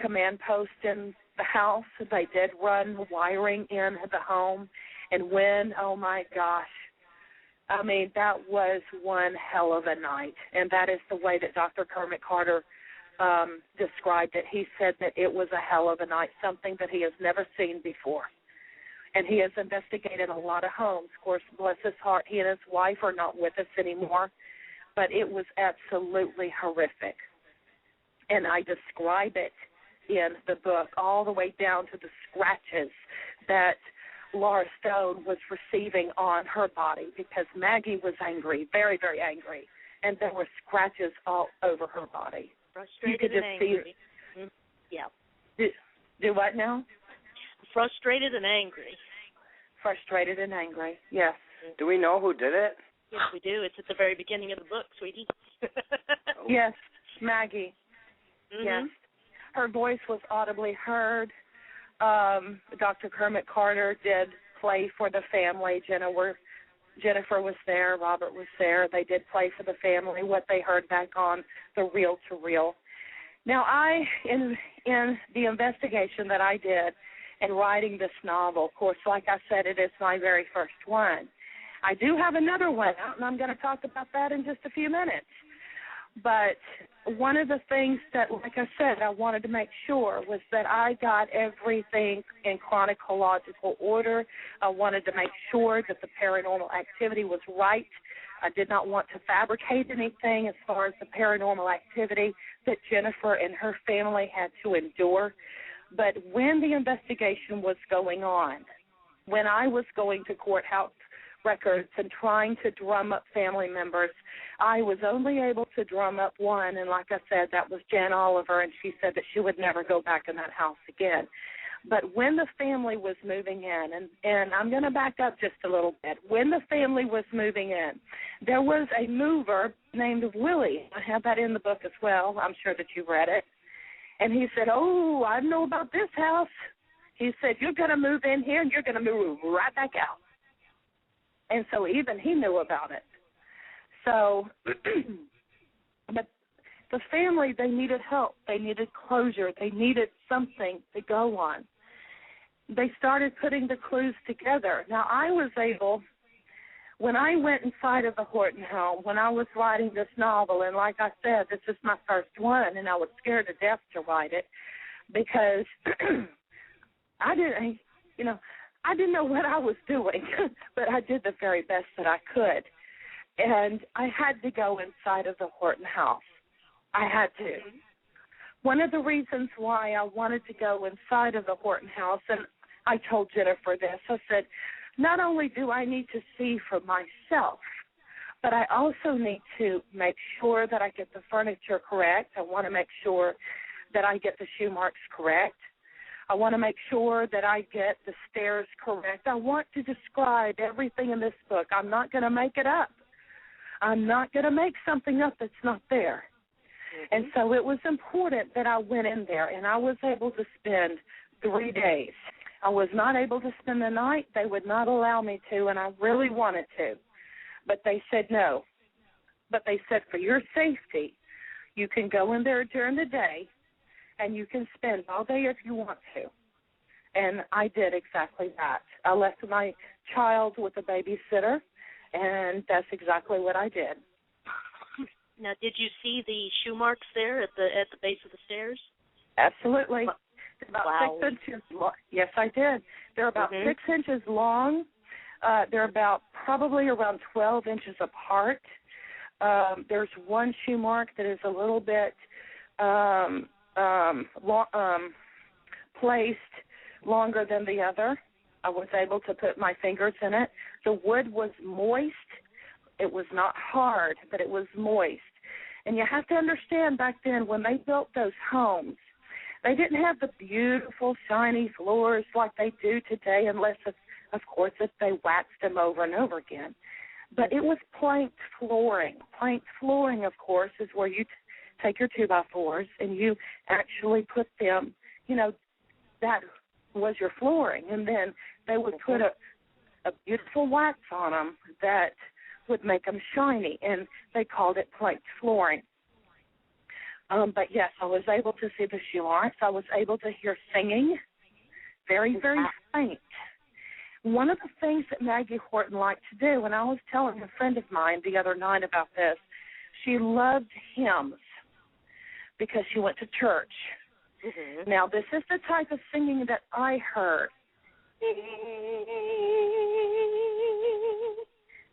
command post in the house. They did run wiring in the home. And oh, my gosh, I mean, that was one hell of a night. And that is the way that Dr. Kermit Carter described it. He said that it was a hell of a night, something that he has never seen before. And he has investigated a lot of homes. Of course, bless his heart, he and his wife are not with us anymore. But it was absolutely horrific. And I describe it in the book all the way down to the scratches that Laura Stone was receiving on her body because Maggie was angry, very, very angry, and there were scratches all over her body. Frustrated and angry. Yeah. Do what now? Frustrated and angry. Frustrated and angry, yes. Do we know who did it? Yes, we do. It's at the very beginning of the book, sweetie. Yes, Maggie. Mm-hmm. Yes. Her voice was audibly heard. Dr. Kermit Carter did play for the family. Jennifer was there. Robert was there. They did play for the family, what they heard back on the reel-to-reel. Now, in the investigation that I did in writing this novel, of course, like I said, it is my very first one. I do have another one out, and I'm going to talk about that in just a few minutes. But one of the things that, like I said, I wanted to make sure was that I got everything in chronological order. I wanted to make sure that the paranormal activity was right. I did not want to fabricate anything as far as the paranormal activity that Jennifer and her family had to endure. But when the investigation was going on, when I was going to courthouse records and trying to drum up family members, I was only able to drum up one, and like I said, that was Jan Oliver, and she said that she would never go back in that house again. But when the family was moving in, and I'm going to back up just a little bit, when the family was moving in, there was a mover named Willie. I have that in the book as well. I'm sure that you read it. And he said, oh, I know about this house. He said, you're going to move in here, and you're going to move right back out. And so even he knew about it. So, but the family, they needed help. They needed closure. They needed something to go on. They started putting the clues together. Now, I was able, when I went inside of the Horton home, when I was writing this novel, and like I said, this is my first one, and I was scared to death to write it because I didn't know what I was doing, but I did the very best that I could. And I had to go inside of the Horton house. I had to. One of the reasons why I wanted to go inside of the Horton house, and I told Jennifer this, I said, not only do I need to see for myself, but I also need to make sure that I get the furniture correct. I want to make sure that I get the shoe marks correct. I want to make sure that I get the stairs correct. I want to describe everything in this book. I'm not going to make it up. I'm not going to make something up that's not there. Mm-hmm. And so it was important that I went in there, and I was able to spend 3 days. I was not able to spend the night. They would not allow me to, and I really wanted to. But they said no. But they said for your safety, you can go in there during the day, and you can spend all day if you want to. And I did exactly that. I left my child with a babysitter, and that's exactly what I did. Now, did you see the shoe marks there at the base of the stairs? Absolutely. About wow. 6 inches long. Yes, I did. They're about 6 inches long. They're about probably around 12 inches apart. There's one shoe mark that is a little bit placed longer than the other. I was able to put my fingers in it. The wood was moist. It was not hard, but it was moist. And you have to understand back then when they built those homes, They didn't have the beautiful, shiny floors like they do today, unless, of course, if they waxed them over and over again. But it was planked flooring. Planked flooring, of course, is where you take your 2x4s and you actually put them, that was your flooring. And then they would put a beautiful wax on them that would make them shiny, and they called it planked flooring. But, yes, I was able to see the shoe marks. I was able to hear singing, very, very faint. One of the things that Maggie Horton liked to do, and I was telling a friend of mine the other night about this, she loved hymns because she went to church. Mm-hmm. Now, this is the type of singing that I heard.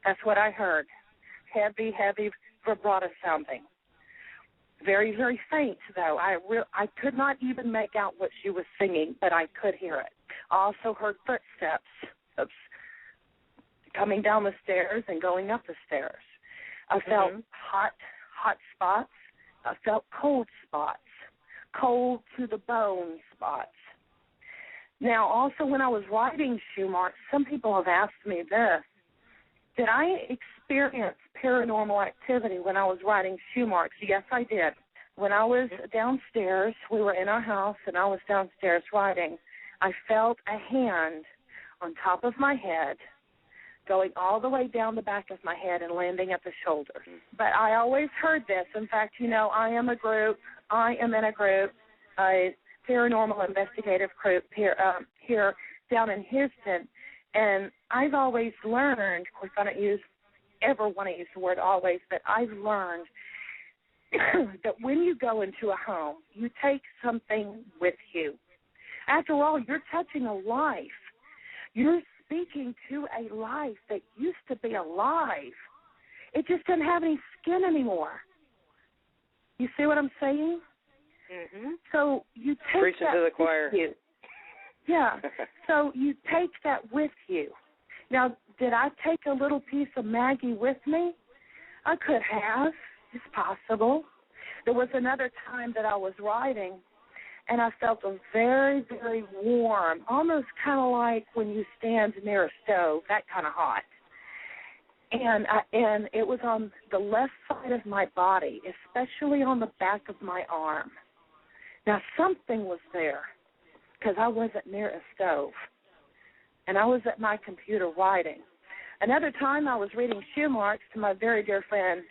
That's what I heard. Heavy, heavy vibrato sounding. Very, very faint, though. I could not even make out what she was singing, but I could hear it. I also heard footsteps coming down the stairs and going up the stairs. I felt hot spots. I felt cold spots, cold to the bone spots. Now, also when I was writing shoe marks, some people have asked me this. Did I experience paranormal activity when I was writing shoe marks? Yes, I did. When I was downstairs, we were in our house, and I was downstairs writing, I felt a hand on top of my head going all the way down the back of my head and landing at the shoulders. But I always heard this. In fact, I am in a group, a paranormal investigative group here down in Houston, and I've always learned, of course I don't ever want to use the word always, but I've learned that when you go into a home, you take something with you. After all, you're touching a life. You're speaking to a life that used to be alive. It just doesn't have any skin anymore. You see what I'm saying? Mm-hmm. So you take Preaching that to the with choir. you. Yeah. So you take that with you. Now, did I take a little piece of Maggie with me? I could have. It's possible. There was another time that I was writing, and I felt a very, very warm, almost kind of like when you stand near a stove, that kind of hot. And it was on the left side of my body, especially on the back of my arm. Now, something was there because I wasn't near a stove, and I was at my computer writing. Another time I was reading shoe marks to my very dear friend,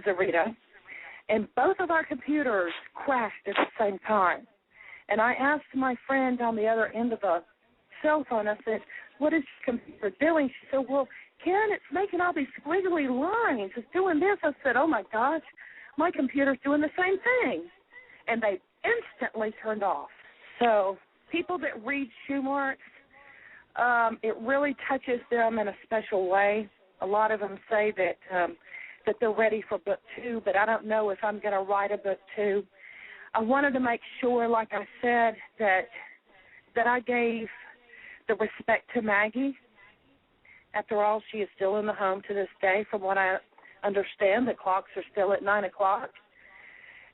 Zarita, and both of our computers crashed at the same time. And I asked my friend on the other end of the cell phone, I said, what is your computer doing? She said, well, Karen, it's making all these squiggly lines. It's doing this. I said, oh, my gosh, my computer's doing the same thing. And they instantly turned off. So people that read shoe marks, it really touches them in a special way. A lot of them say that they're ready for book 2, but I don't know if I'm going to write a book 2. I wanted to make sure, like I said, that I gave the respect to Maggie. After all, she is still in the home to this day. From what I understand, the clocks are still at 9 o'clock.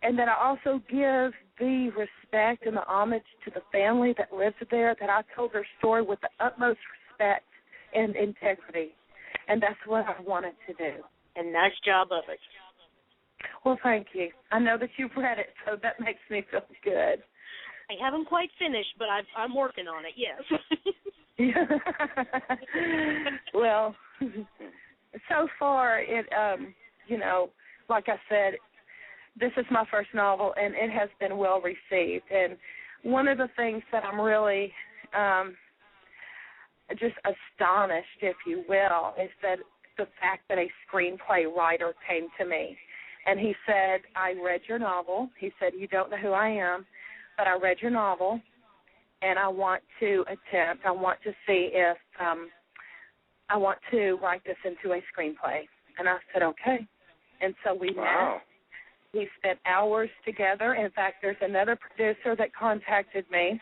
And that I also give the respect and the homage to the family that lives there, that I told their story with the utmost respect and integrity. And that's what I wanted to do. And nice job of it. Well, thank you. I know that you've read it, so that makes me feel good. I haven't quite finished, but I'm working on it, yes. Well, so far, it, like I said, this is my first novel, and it has been well received. And one of the things that I'm really just astonished, if you will, is that the fact that a screenplay writer came to me. And he said, I read your novel. He said, you don't know who I am, but I read your novel, and I want to see if I want to write this into a screenplay. And I said, okay. And so we met. We spent hours together. In fact, there's another producer that contacted me.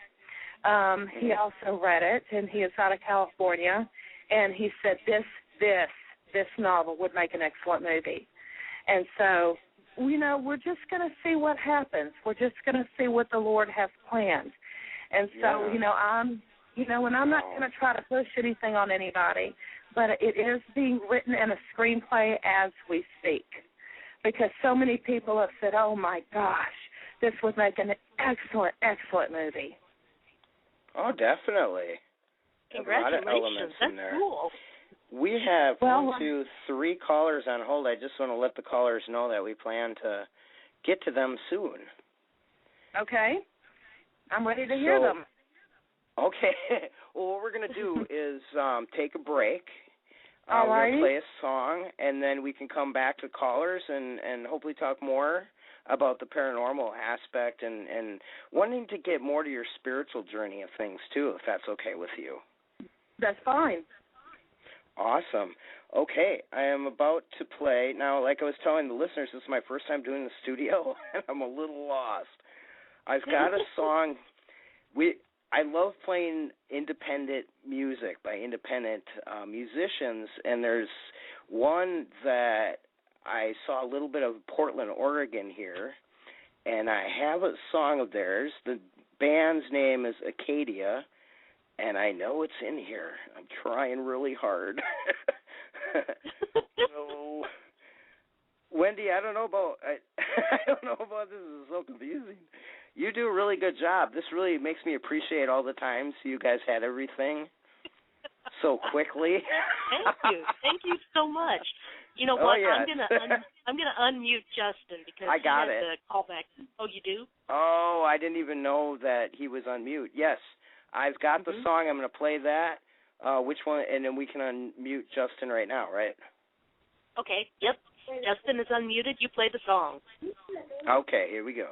He also read it, and he is out of California. And he said, this novel would make an excellent movie. And so we're just going to see what happens. We're just going to see what the Lord has planned. And so, and I'm not going to try to push anything on anybody, but it is being written in a screenplay as we speak, because so many people have said, oh, my gosh, this would make an excellent, excellent movie. Oh, definitely. Congratulations. A lot of elements in there. That's cool. We have 3 callers on hold. I just want to let the callers know that we plan to get to them soon. Okay. I'm ready to hear them. Okay. Well, what we're going to do is take a break. All right. We're going to play a song, and then we can come back to callers and hopefully talk more about the paranormal aspect and wanting to get more to your spiritual journey of things, too, if that's okay with you. That's fine. Awesome. Okay, I am about to play. Now, like I was telling the listeners, this is my first time doing the studio, and I'm a little lost. I've got a song. I love playing independent music by independent musicians, and there's one that I saw a little bit of Portland, Oregon here, and I have a song of theirs. The band's name is Acadia, and I know it's in here. I'm trying really hard. So, Wendy, I don't know about this. Is so confusing. You do a really good job. This really makes me appreciate all the times you guys had everything so quickly. Thank you so much. You know what? Yes. I'm gonna unmute Justin because I got he it. has to call back. Oh, you do? Oh, I didn't even know that he was on mute. Yes, I've got the song. I'm going to play that. Which one? And then we can unmute Justin right now, right? Okay. Yep. Justin is unmuted. You play the song. Okay. Here we go.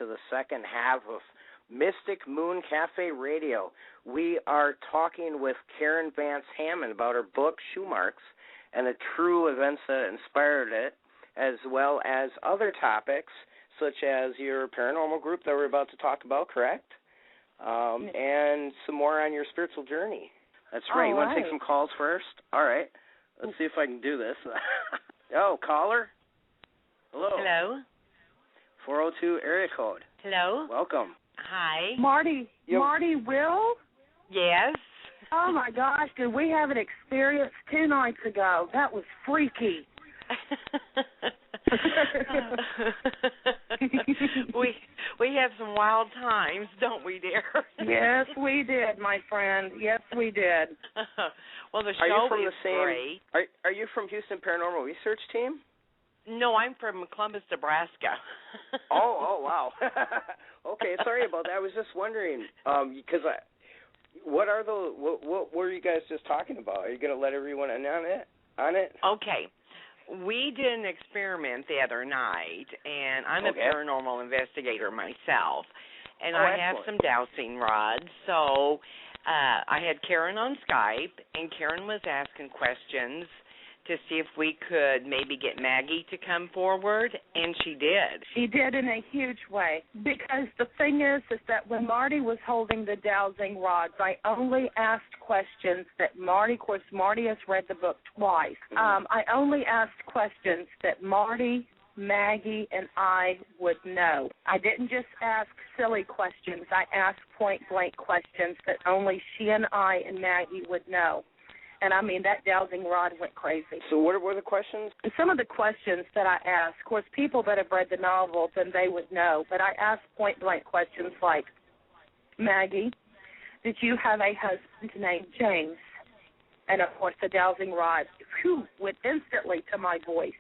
to the second half of Mystic Moon Cafe Radio. We are talking with Karen Vance Hammond about her book, Shoe Marks, and the true events that inspired it, as well as other topics, such as your paranormal group that we're about to talk about, correct? And some more on your spiritual journey. That's right. You want to take some calls first? All right. Let's see if I can do this. Oh, caller? Hello. Hello. 402 area code. Hello. Welcome. Hi. Marty Will? Yes. Oh, my gosh, did we have an experience 2 nights ago? That was freaky. we have some wild times, don't we, dear? Yes, we did, my friend. Yes, we did. Well, the show is great. Are you from Houston Paranormal Research Team? No, I'm from Columbus, Nebraska. Oh, wow. Okay, sorry about that. I was just wondering because what were you guys just talking about? Are you going to let everyone in on it? Okay. We did an experiment the other night, and I'm a paranormal investigator myself, and I have some dowsing rods. So I had Karen on Skype, and Karen was asking questions to see if we could maybe get Maggie to come forward, and she did. She did in a huge way, because the thing is that when Marty was holding the dowsing rods, I only asked questions that Marty, of course, Marty has read the book twice. I only asked questions that Marty, Maggie, and I would know. I didn't just ask silly questions. I asked point-blank questions that only she and I and Maggie would know. And, I mean, that dowsing rod went crazy. So what were the questions? Some of the questions that I asked, of course, people that have read the novels, and they would know, but I asked point-blank questions like, Maggie, did you have a husband named James? And, of course, the dowsing rod went instantly to my voice.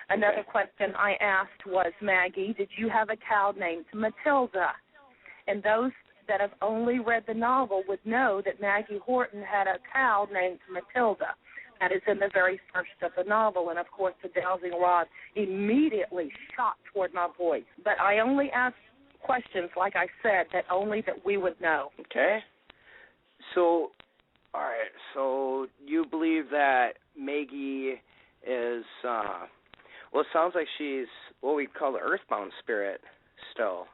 Another question I asked was, Maggie, did you have a cow named Matilda? And those that have only read the novel would know that Maggie Horton had a cow named Matilda. That is in the very first of the novel, and, of course, the dowsing rod immediately shot toward my voice. But I only asked questions, like I said, that only that we would know. Okay. So, all right, so you believe that Maggie is, well, it sounds like she's what we call the earthbound spirit still.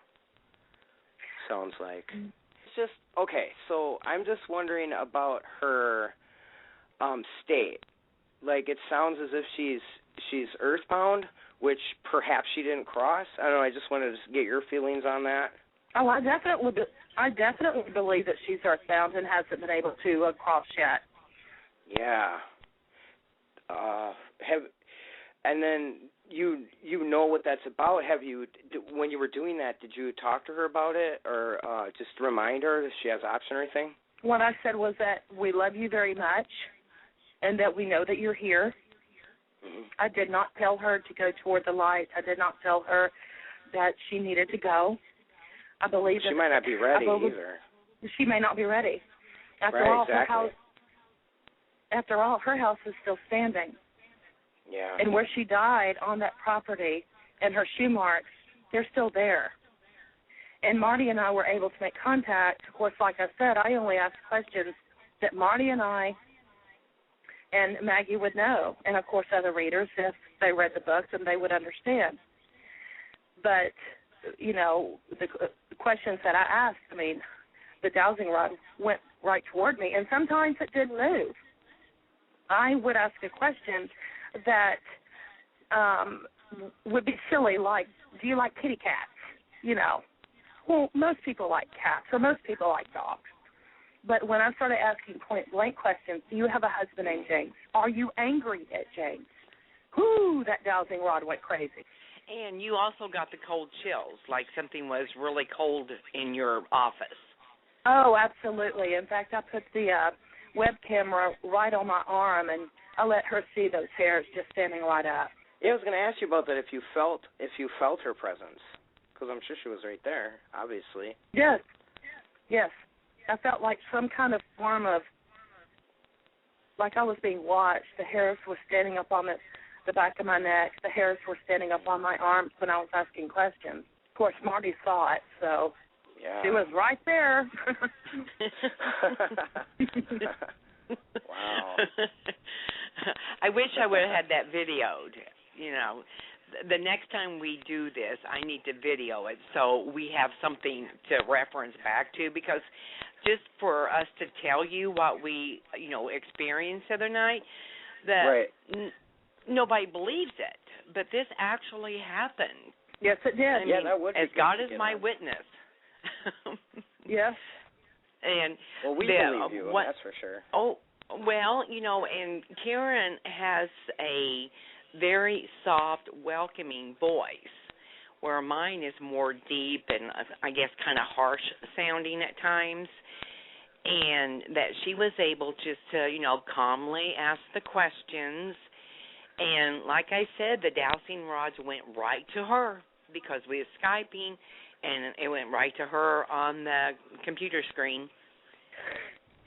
Sounds like. It's just okay. So I'm just wondering about her state. Like it sounds as if she's earthbound, which perhaps she didn't cross. I don't know. I just wanted to get your feelings on that. Oh, I definitely believe that she's earthbound and hasn't been able to cross yet. Yeah. And then you know what that's about. When you were doing that, did you talk to her about it or just remind her that she has option or anything? What I said was that we love you very much and that we know that you're here. Mm-hmm. I did not tell her to go toward the light. I did not tell her that she needed to go. I believe she might not be ready either. She may not be ready. After all, her house is still standing. Yeah. And where she died on that property and her shoe marks, they're still there. And Marty and I were able to make contact. Of course, like I said, I only asked questions that Marty and I and Maggie would know. And, of course, other readers, if they read the books, and they would understand. But, you know, the questions that I asked, I mean, the dowsing rod went right toward me, and sometimes it didn't move. I would ask a question that would be silly, like, do you like kitty cats? You know, well, most people like cats, or most people like dogs. But when I started asking point-blank questions, do you have a husband named James? Are you angry at James? Whoo, that dowsing rod went crazy. And you also got the cold chills, like something was really cold in your office. Oh, absolutely. In fact, I put the web camera right on my arm, and I let her see those hairs just standing right up. Yeah, I was going to ask you about that. If you felt her presence, because I'm sure she was right there, obviously. Yes. I felt like some kind of form of, like I was being watched. The hairs were standing up on the back of my neck. The hairs were standing up on my arms when I was asking questions. Of course, Marty saw it, so yeah. she was right there. Wow. I wish I would have had that videoed. You know, the next time we do this, I need to video it so we have something to reference back to, because just for us to tell you what we, experienced the other night, that nobody believes it. But this actually happened. Yes, it did. I mean, that would be as God is my witness. Yes. And well, we believe you, that's for sure. Oh, well, and Karen has a very soft, welcoming voice, where mine is more deep and, I guess, kind of harsh sounding at times, and that she was able just to, calmly ask the questions. And like I said, the dowsing rods went right to her because we were Skyping, and it went right to her on the computer screen.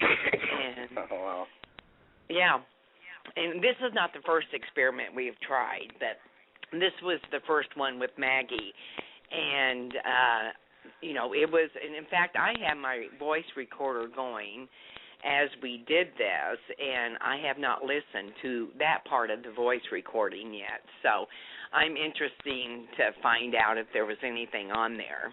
And, oh, wow. Yeah. And this is not the first experiment we've tried, but this was the first one with Maggie. And, it was, and in fact, I have my voice recorder going as we did this, and I have not listened to that part of the voice recording yet. So I'm interested to find out if there was anything on there.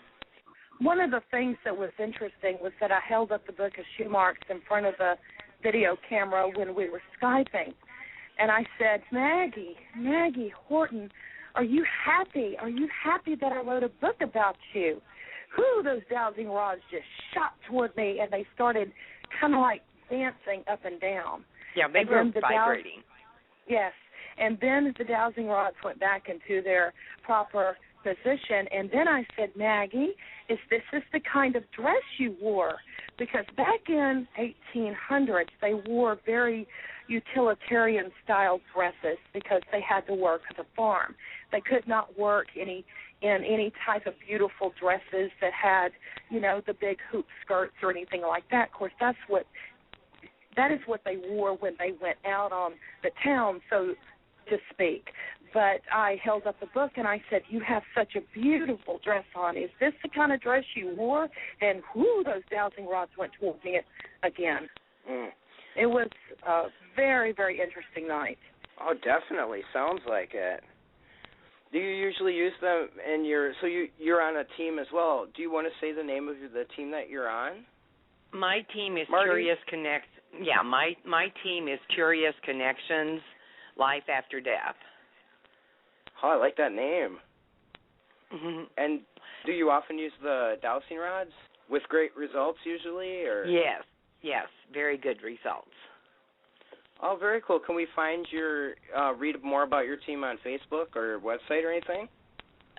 One of the things that was interesting was that I held up the book of shoe marks in front of the video camera when we were Skyping. And I said, Maggie Horton, are you happy? Are you happy that I wrote a book about you? Whew, those dowsing rods just shot toward me, and they started kind of like dancing up and down. Yeah, they were vibrating. Yes, and then the dowsing rods went back into their proper position, and then I said, Maggie, is this the kind of dress you wore? Because back in 1800s, they wore very utilitarian-style dresses because they had to work at the farm. They could not work in any type of beautiful dresses that had, the big hoop skirts or anything like that. Of course, that is what they wore when they went out on the town, so to speak. But I held up the book and I said, you have such a beautiful dress on. Is this the kind of dress you wore? And whoo, those dowsing rods went toward me again. Mm. It was a very, very interesting night. Oh, definitely. Sounds like it. Do you usually use them in you're on a team as well. Do you want to say the name of the team that you're on? My team is Marty? Curious Connect. Yeah, my team is Curious Connections, Life After Death. Oh, I like that name. Mm-hmm. And do you often use the dowsing rods with great results usually? Or? Yes, very good results. Oh, very cool. Can we find read more about your team on Facebook or website or anything?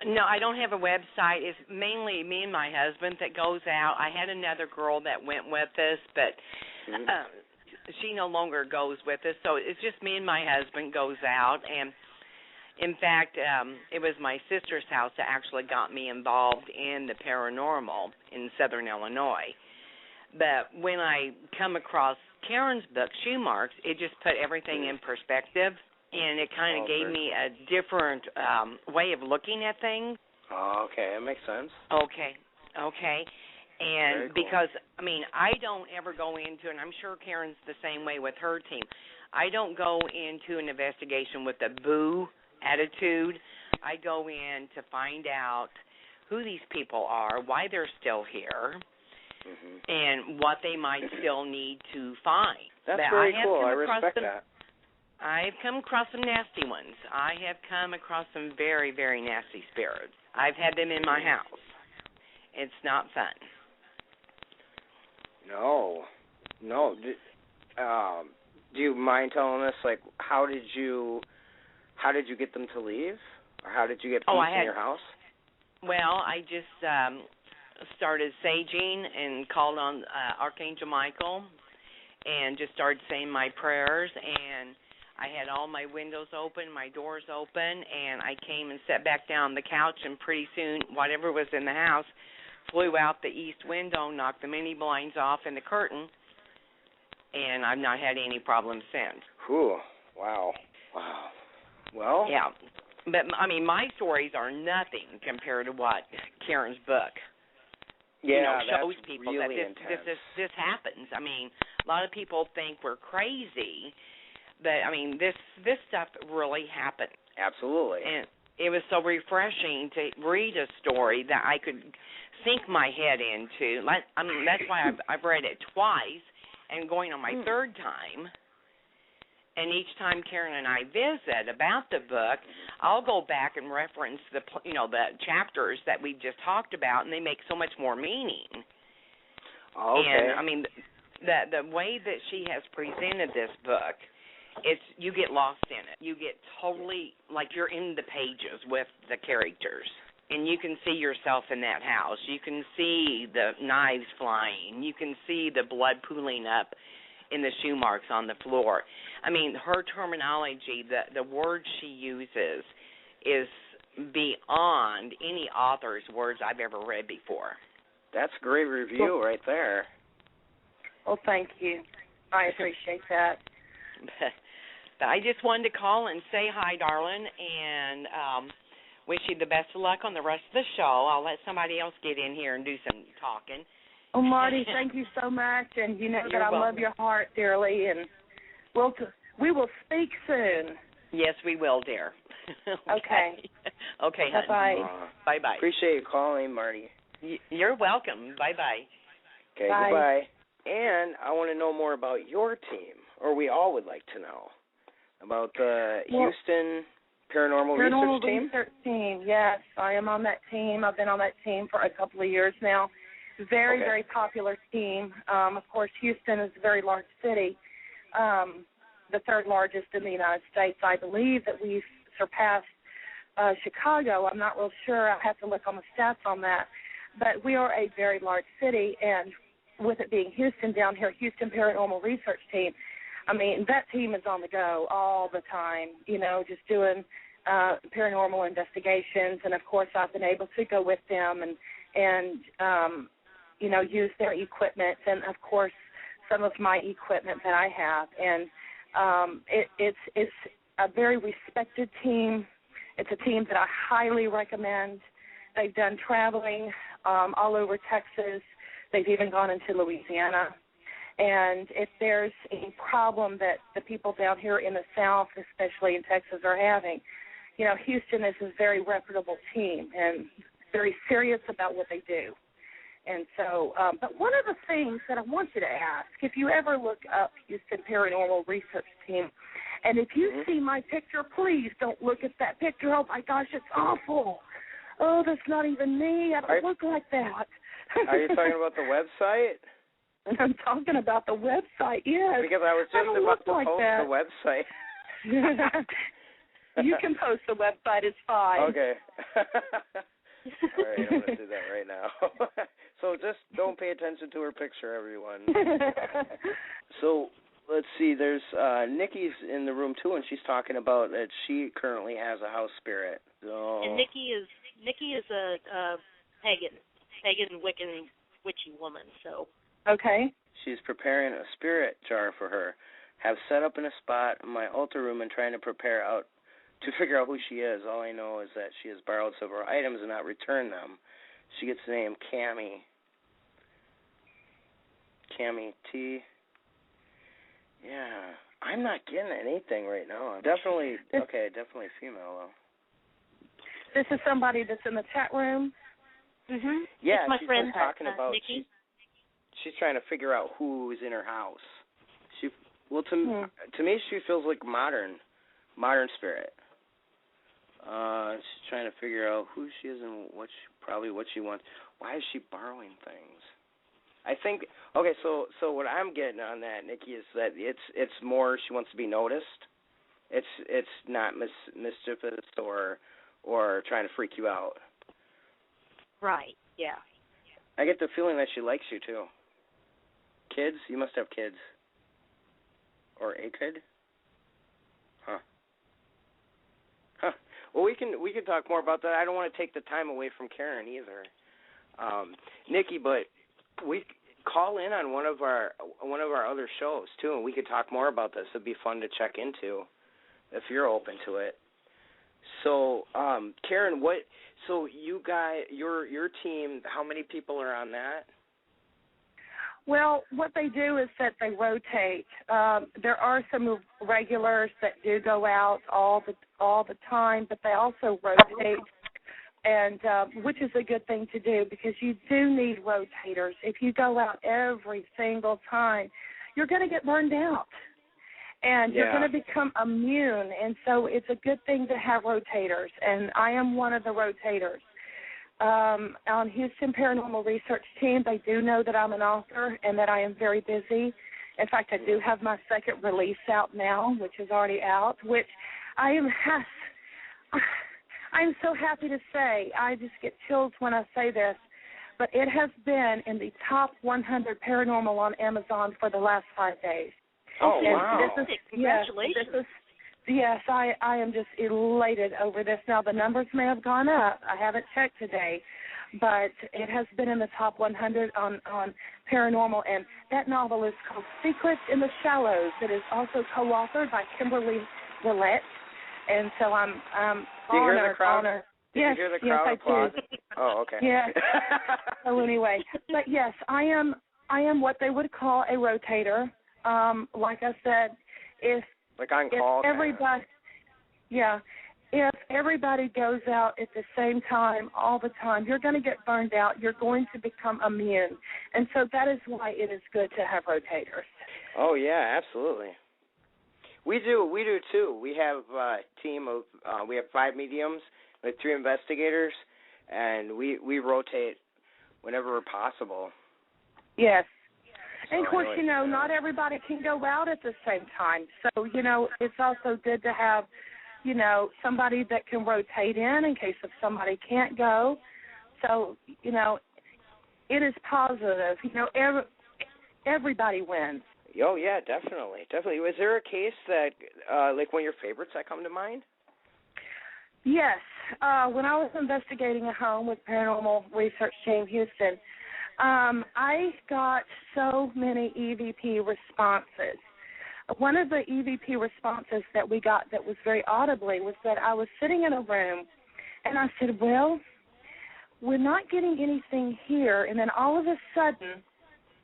No, I don't have a website. It's mainly me and my husband that goes out. I had another girl that went with us, but she no longer goes with us. So it's just me and my husband goes out. And, in fact, it was my sister's house that actually got me involved in the paranormal in Southern Illinois. But when I come across Karen's book, Shoe Marks, it just put everything in perspective, and it kind of gave me a different way of looking at things. Oh, okay. That makes sense. Okay. And cool. because, I don't ever go into, and I'm sure Karen's the same way with her team, I don't go into an investigation with a boo attitude. I go in to find out who these people are, why they're still here, and what they might still need to find. That's very cool. I respect that. I've come across some nasty ones. I have come across some very, very nasty spirits. I've had them in my house. It's not fun. No. Do you mind telling us, how did you get them to leave? Or how did you get peace in your house? Well, I just started saging and called on Archangel Michael and just started saying my prayers, and I had all my windows open, my doors open, and I came and sat back down on the couch, and pretty soon whatever was in the house flew out the east window, knocked the mini blinds off and the curtain, and I've not had any problems since. Whew. Wow. Well, yeah. But I mean, my stories are nothing compared to what Karen's book. Shows people really that this happens. I mean, a lot of people think we're crazy, but I mean, this stuff really happened. Absolutely. And it was so refreshing to read a story that I could sink my head into. I mean, that's why I've read it twice and going on my third time. And each time Karen and I visit about the book, I'll go back and reference the chapters that we just talked about, and they make so much more meaning. Okay. And I mean, the way that she has presented this book, you get lost in it. You get totally like you're in the pages with the characters, and you can see yourself in that house. You can see the knives flying. You can see the blood pooling up in the shoe marks on the floor. I mean, her terminology, the words she uses is beyond any author's words I've ever read before. That's a great review right there. Well, thank you. I appreciate that. But I just wanted to call and say hi, darling, and wish you the best of luck on the rest of the show. I'll let somebody else get in here and do some talking. Oh, Marty, thank you so much, and you know that I love your heart dearly, and we will speak soon. Yes, we will, dear. Okay. Okay, honey. Bye-bye. Bye-bye. Appreciate you calling, Marty. You're welcome. Bye-bye. Okay, Bye. Goodbye. And I want to know more about your team, or we all would like to know, about the Houston Paranormal Research Team. Yes, I am on that team. I've been on that team for a couple of years now. Very, very popular team. Of course, Houston is a very large city, the third largest in the United States. I believe that we've surpassed Chicago. I'm not real sure. I have to look on the stats on that. But we are a very large city, and with it being Houston down here, Houston Paranormal Research Team, I mean, that team is on the go all the time, just doing paranormal investigations. And, of course, I've been able to go with them and use their equipment and, of course, some of my equipment that I have. And it's a very respected team. It's a team that I highly recommend. They've done traveling all over Texas. They've even gone into Louisiana. And if there's a problem that the people down here in the South, especially in Texas, are having, Houston is a very reputable team and very serious about what they do. And so, but one of the things that I want you to ask, if you ever look up Houston Paranormal Research Team, and if you see my picture, please don't look at that picture. Oh, my gosh, it's awful. Oh, that's not even me. I don't look like that. Are you talking about the website? I'm talking about the website, yes. Because I was just about to post the website. You can post the website. It's fine. Okay. All right, I'm going to do that right now. So just don't pay attention to her picture, everyone. So let's see. There's Nikki's in the room, too, and she's talking about that she currently has a house spirit. So. And Nikki is a pagan Wiccan witchy woman, so. Okay. She's preparing a spirit jar for her. Have set up in a spot in my altar room and trying to figure out who she is. All I know is that she has borrowed several items and not returned them. She gets the name Cammie. Cammie T. Yeah. I'm not getting anything right now. Definitely female, though. This is somebody that's in the chat room? Mm-hmm. Yeah, it's my she's friend, been talking about Nikki. She's trying to figure out who's in her house. To me, she feels like modern spirit. She's trying to figure out who she is and what she wants. Why is she borrowing things? I think so what I'm getting on that, Nikki, is that it's more she wants to be noticed. It's not mischievous or trying to freak you out. Right. Yeah. I get the feeling that she likes you too. Kids? You must have kids. Or a kid? Huh. Well, we can talk more about that. I don't want to take the time away from Karen either, Nikki. But we call in on one of our other shows too, and we could talk more about this. It'd be fun to check into if you're open to it. So, Karen, so you guys, your team, how many people are on that? Well, what they do is that they rotate. There are some regulars that do go out all the time, but they also rotate, and which is a good thing to do because you do need rotators. If you go out every single time, you're going to get burned out, and you're going to become immune. And so it's a good thing to have rotators, and I am one of the rotators. On Houston Paranormal Research Team, they do know that I'm an author and that I am very busy. In fact, I do have my second release out now, which is already out, which I'm so happy to say. I just get chills when I say this, but it has been in the top 100 paranormal on Amazon for the last 5 days. Oh, and wow. Congratulations. Yes, I am just elated over this. Now, the numbers may have gone up. I haven't checked today, but it has been in the top 100 on paranormal, and that novel is called Secrets in the Shallows. It is also co-authored by Kimberly Willett, and so I'm honored. Yes, you hear the crowd applause? Oh, okay. Yeah. So anyway, but yes, I am what they would call a rotator. Like I said, if on call. If everybody goes out at the same time all the time, you're going to get burned out. You're going to become immune, and so that is why it is good to have rotators. Oh yeah, absolutely. We do too. We have a team of we have 5 mediums with 3 investigators, and we rotate whenever possible. Yes. And, of course, not everybody can go out at the same time. So, it's also good to have, somebody that can rotate in case if somebody can't go. So, it is positive. Everybody wins. Oh, yeah, definitely. Definitely. Was there a case that, like one of your favorites that come to mind? Yes. When I was investigating a home with Paranormal Research Team Houston, I got so many EVP responses. One of the EVP responses that we got that was very audibly was that I was sitting in a room, and I said, well, we're not getting anything here. And then all of a sudden,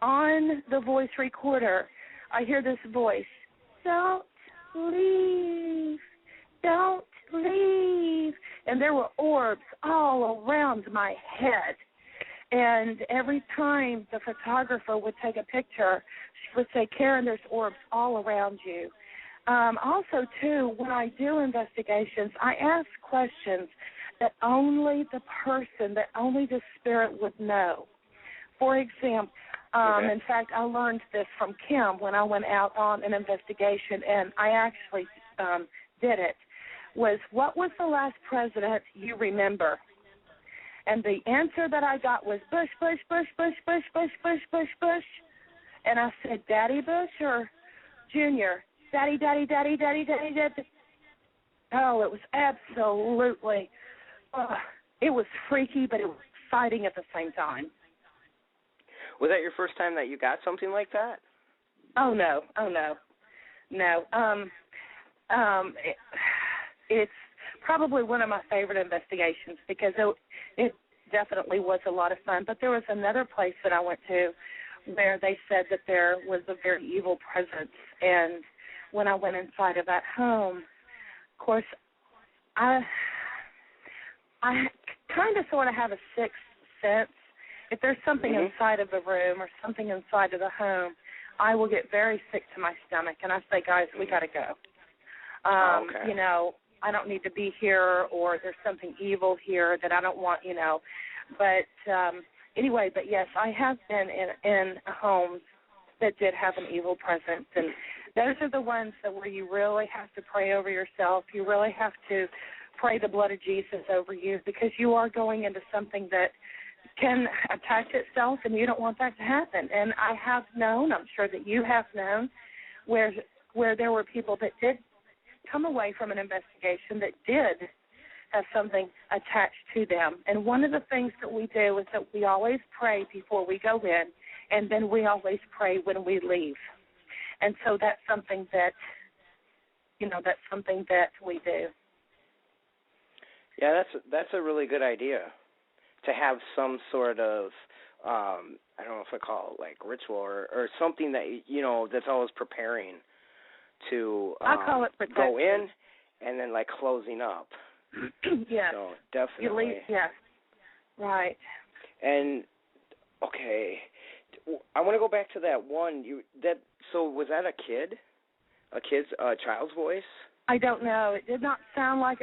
on the voice recorder, I hear this voice, don't leave, don't leave. And there were orbs all around my head. And every time the photographer would take a picture, she would say, Karen, there's orbs all around you. Also, too, when I do investigations, I ask questions that only the person, that only the spirit would know. For example, in fact, I learned this from Kim when I went out on an investigation, and I actually did it, was what was the last president you remember? And the answer that I got was Bush, Bush, Bush, Bush, Bush, Bush, Bush, Bush, Bush. And I said, Daddy Bush or Junior? Daddy, Daddy, Daddy, Daddy, Daddy, Daddy. Oh, it was absolutely, it was freaky, but it was exciting at the same time. Was that your first time that you got something like that? Oh, no. It's probably one of my favorite investigations because it definitely was a lot of fun. But there was another place that I went to where they said that there was a very evil presence. And when I went inside of that home, of course, I kind of sort of have a sixth sense. If there's something inside of the room or something inside of the home, I will get very sick to my stomach. And I say, guys, we got to go. I don't need to be here, or there's something evil here that I don't want, But anyway, but yes, I have been in homes that did have an evil presence, and those are the ones that where you really have to pray over yourself. You really have to pray the blood of Jesus over you because you are going into something that can attach itself, and you don't want that to happen. And I have known, I'm sure that you have known, where there were people that did come away from an investigation that did have something attached to them. And one of the things that we do is that we always pray before we go in, and then we always pray when we leave. And so that's something that, we do. Yeah, that's a really good idea, to have some sort of I don't know if I call it like ritual or something that that's always preparing to I call it protection. Go in and then like closing up. Yes. So definitely. Yes. Right. And okay, I want to go back to that one. So was that a kid? A child's voice? I don't know. It did not sound like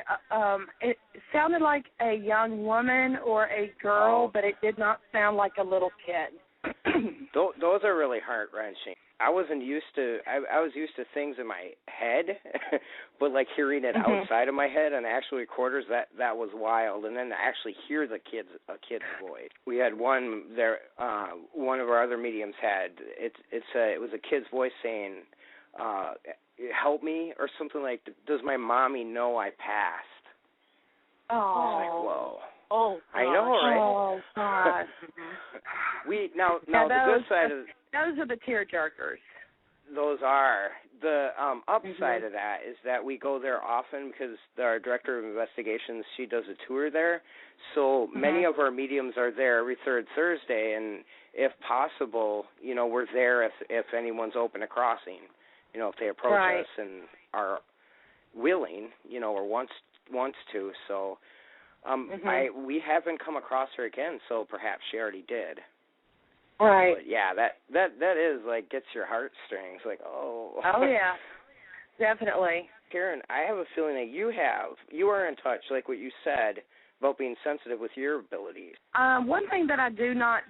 it sounded like a young woman or a girl, but it did not sound like a little kid. Those are really heart-wrenching. I wasn't used to. I was used to things in my head, but like hearing it outside of my head on actual recorders, that was wild. And then to actually hear a kid's voice. We had one there. One of our other mediums had it was a kid's voice saying, "Help me" or something like, "Does my mommy know I passed?" Oh. I was like, whoa. Oh, I know, right? Oh, God. The good side of those are the tear jerkers. Those are the upside of that is that we go there often because our director of investigations, she does a tour there. So many of our mediums are there every third Thursday, and if possible, we're there if anyone's open to crossing. If they approach us and are willing, or wants to. So. We haven't come across her again, so perhaps she already did. Right. But yeah, that is like gets your heartstrings. Like, oh. Oh yeah, definitely. Karen, I have a feeling that you are in touch, like what you said about being sensitive with your abilities. One thing that I do not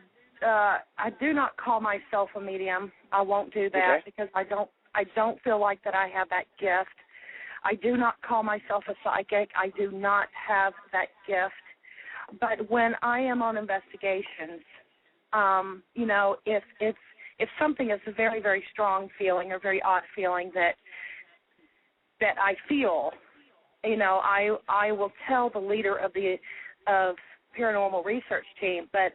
call myself a medium. I won't do that because I don't feel like that I have that gift. I do not call myself a psychic. I do not have that gift. But when I am on investigations, if something is a very, very strong feeling or very odd feeling that I feel, I will tell the leader of the paranormal research team. But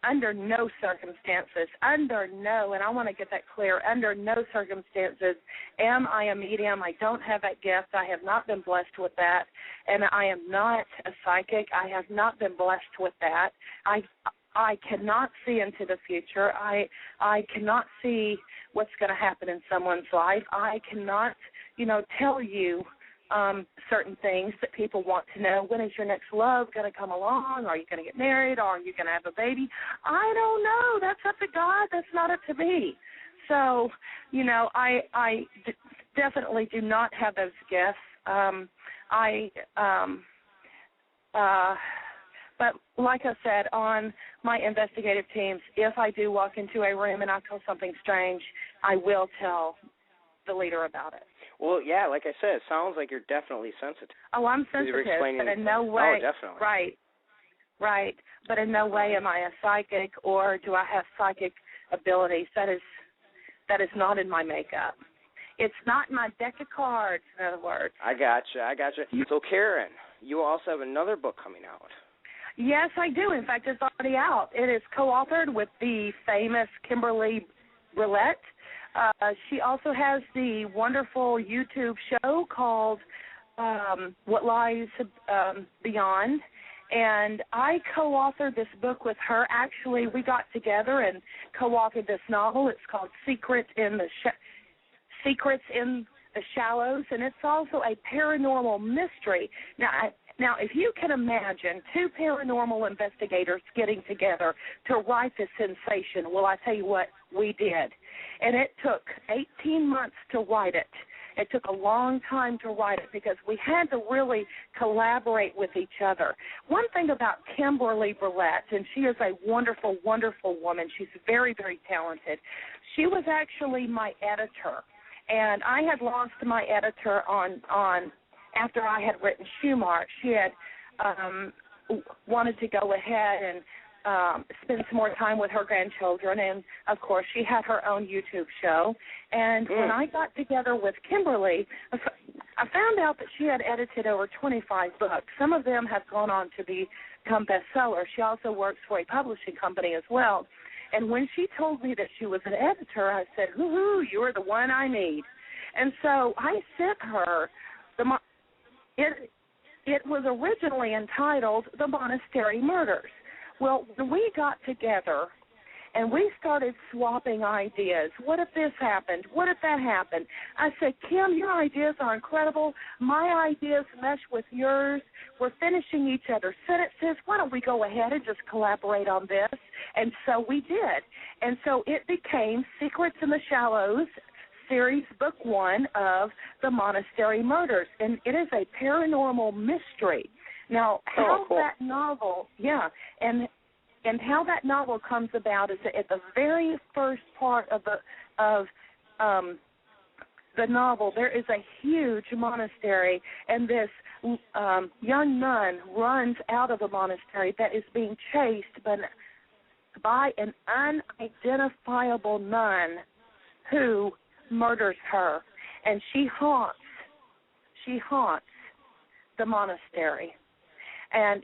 under no circumstances, and I want to get that clear, under no circumstances am I a medium. I don't have that gift. I have not been blessed with that, and I am not a psychic. I have not been blessed with that. I cannot see into the future. I cannot see what's going to happen in someone's life. I cannot, tell you certain things that people want to know. When is your next love going to come along? Are you going to get married? Are you going to have a baby? I don't know. That's up to God. That's not up to me. So, I definitely do not have those gifts. But like I said, on my investigative teams, if I do walk into a room and I feel something strange, I will tell the leader about it. Well, yeah, like I said, it sounds like you're definitely sensitive. Oh, I'm sensitive, but in no way. Oh, definitely. Right. But in no way am I a psychic or do I have psychic abilities. That is not in my makeup. It's not in my deck of cards, in other words. I gotcha. So, Karen, you also have another book coming out. Yes, I do. In fact, it's already out. It is co-authored with the famous Kimberly Brillette. She also has the wonderful YouTube show called What Lies Beyond, and I co-authored this book with her. Actually, we got together and co-authored this novel. It's called Secrets in the Shallows, and it's also a paranormal mystery. Now, if you can imagine two paranormal investigators getting together to write this sensation, well, I tell you what, we did. And it took 18 months to write it. It took a long time to write it because we had to really collaborate with each other. One thing about Kimberly Brillette, and she is a wonderful, wonderful woman. She's very, very talented. She was actually my editor. And I had lost my editor on after I had written Shoemark. She had wanted to go ahead and spend some more time with her grandchildren, and, of course, she had her own YouTube show. And when I got together with Kimberly, I found out that she had edited over 25 books. Some of them have gone on to become bestsellers. She also works for a publishing company as well. And when she told me that she was an editor, I said, hoo-hoo, you're the one I need. And so I sent her it was originally entitled The Monastery Murders. Well, when we got together and we started swapping ideas, what if this happened? What if that happened? I said, Kim, your ideas are incredible. My ideas mesh with yours. We're finishing each other's sentences. Why don't we go ahead and just collaborate on this? And so we did. And so it became Secrets in the Shallows, Series Book 1 of The Monastery Murders. And it is a paranormal mystery. Now, how that novel, and how that novel comes about is that at the very first part of the novel, there is a huge monastery, and this young nun runs out of the monastery that is being chased by an unidentifiable nun who murders her, and she haunts the monastery. And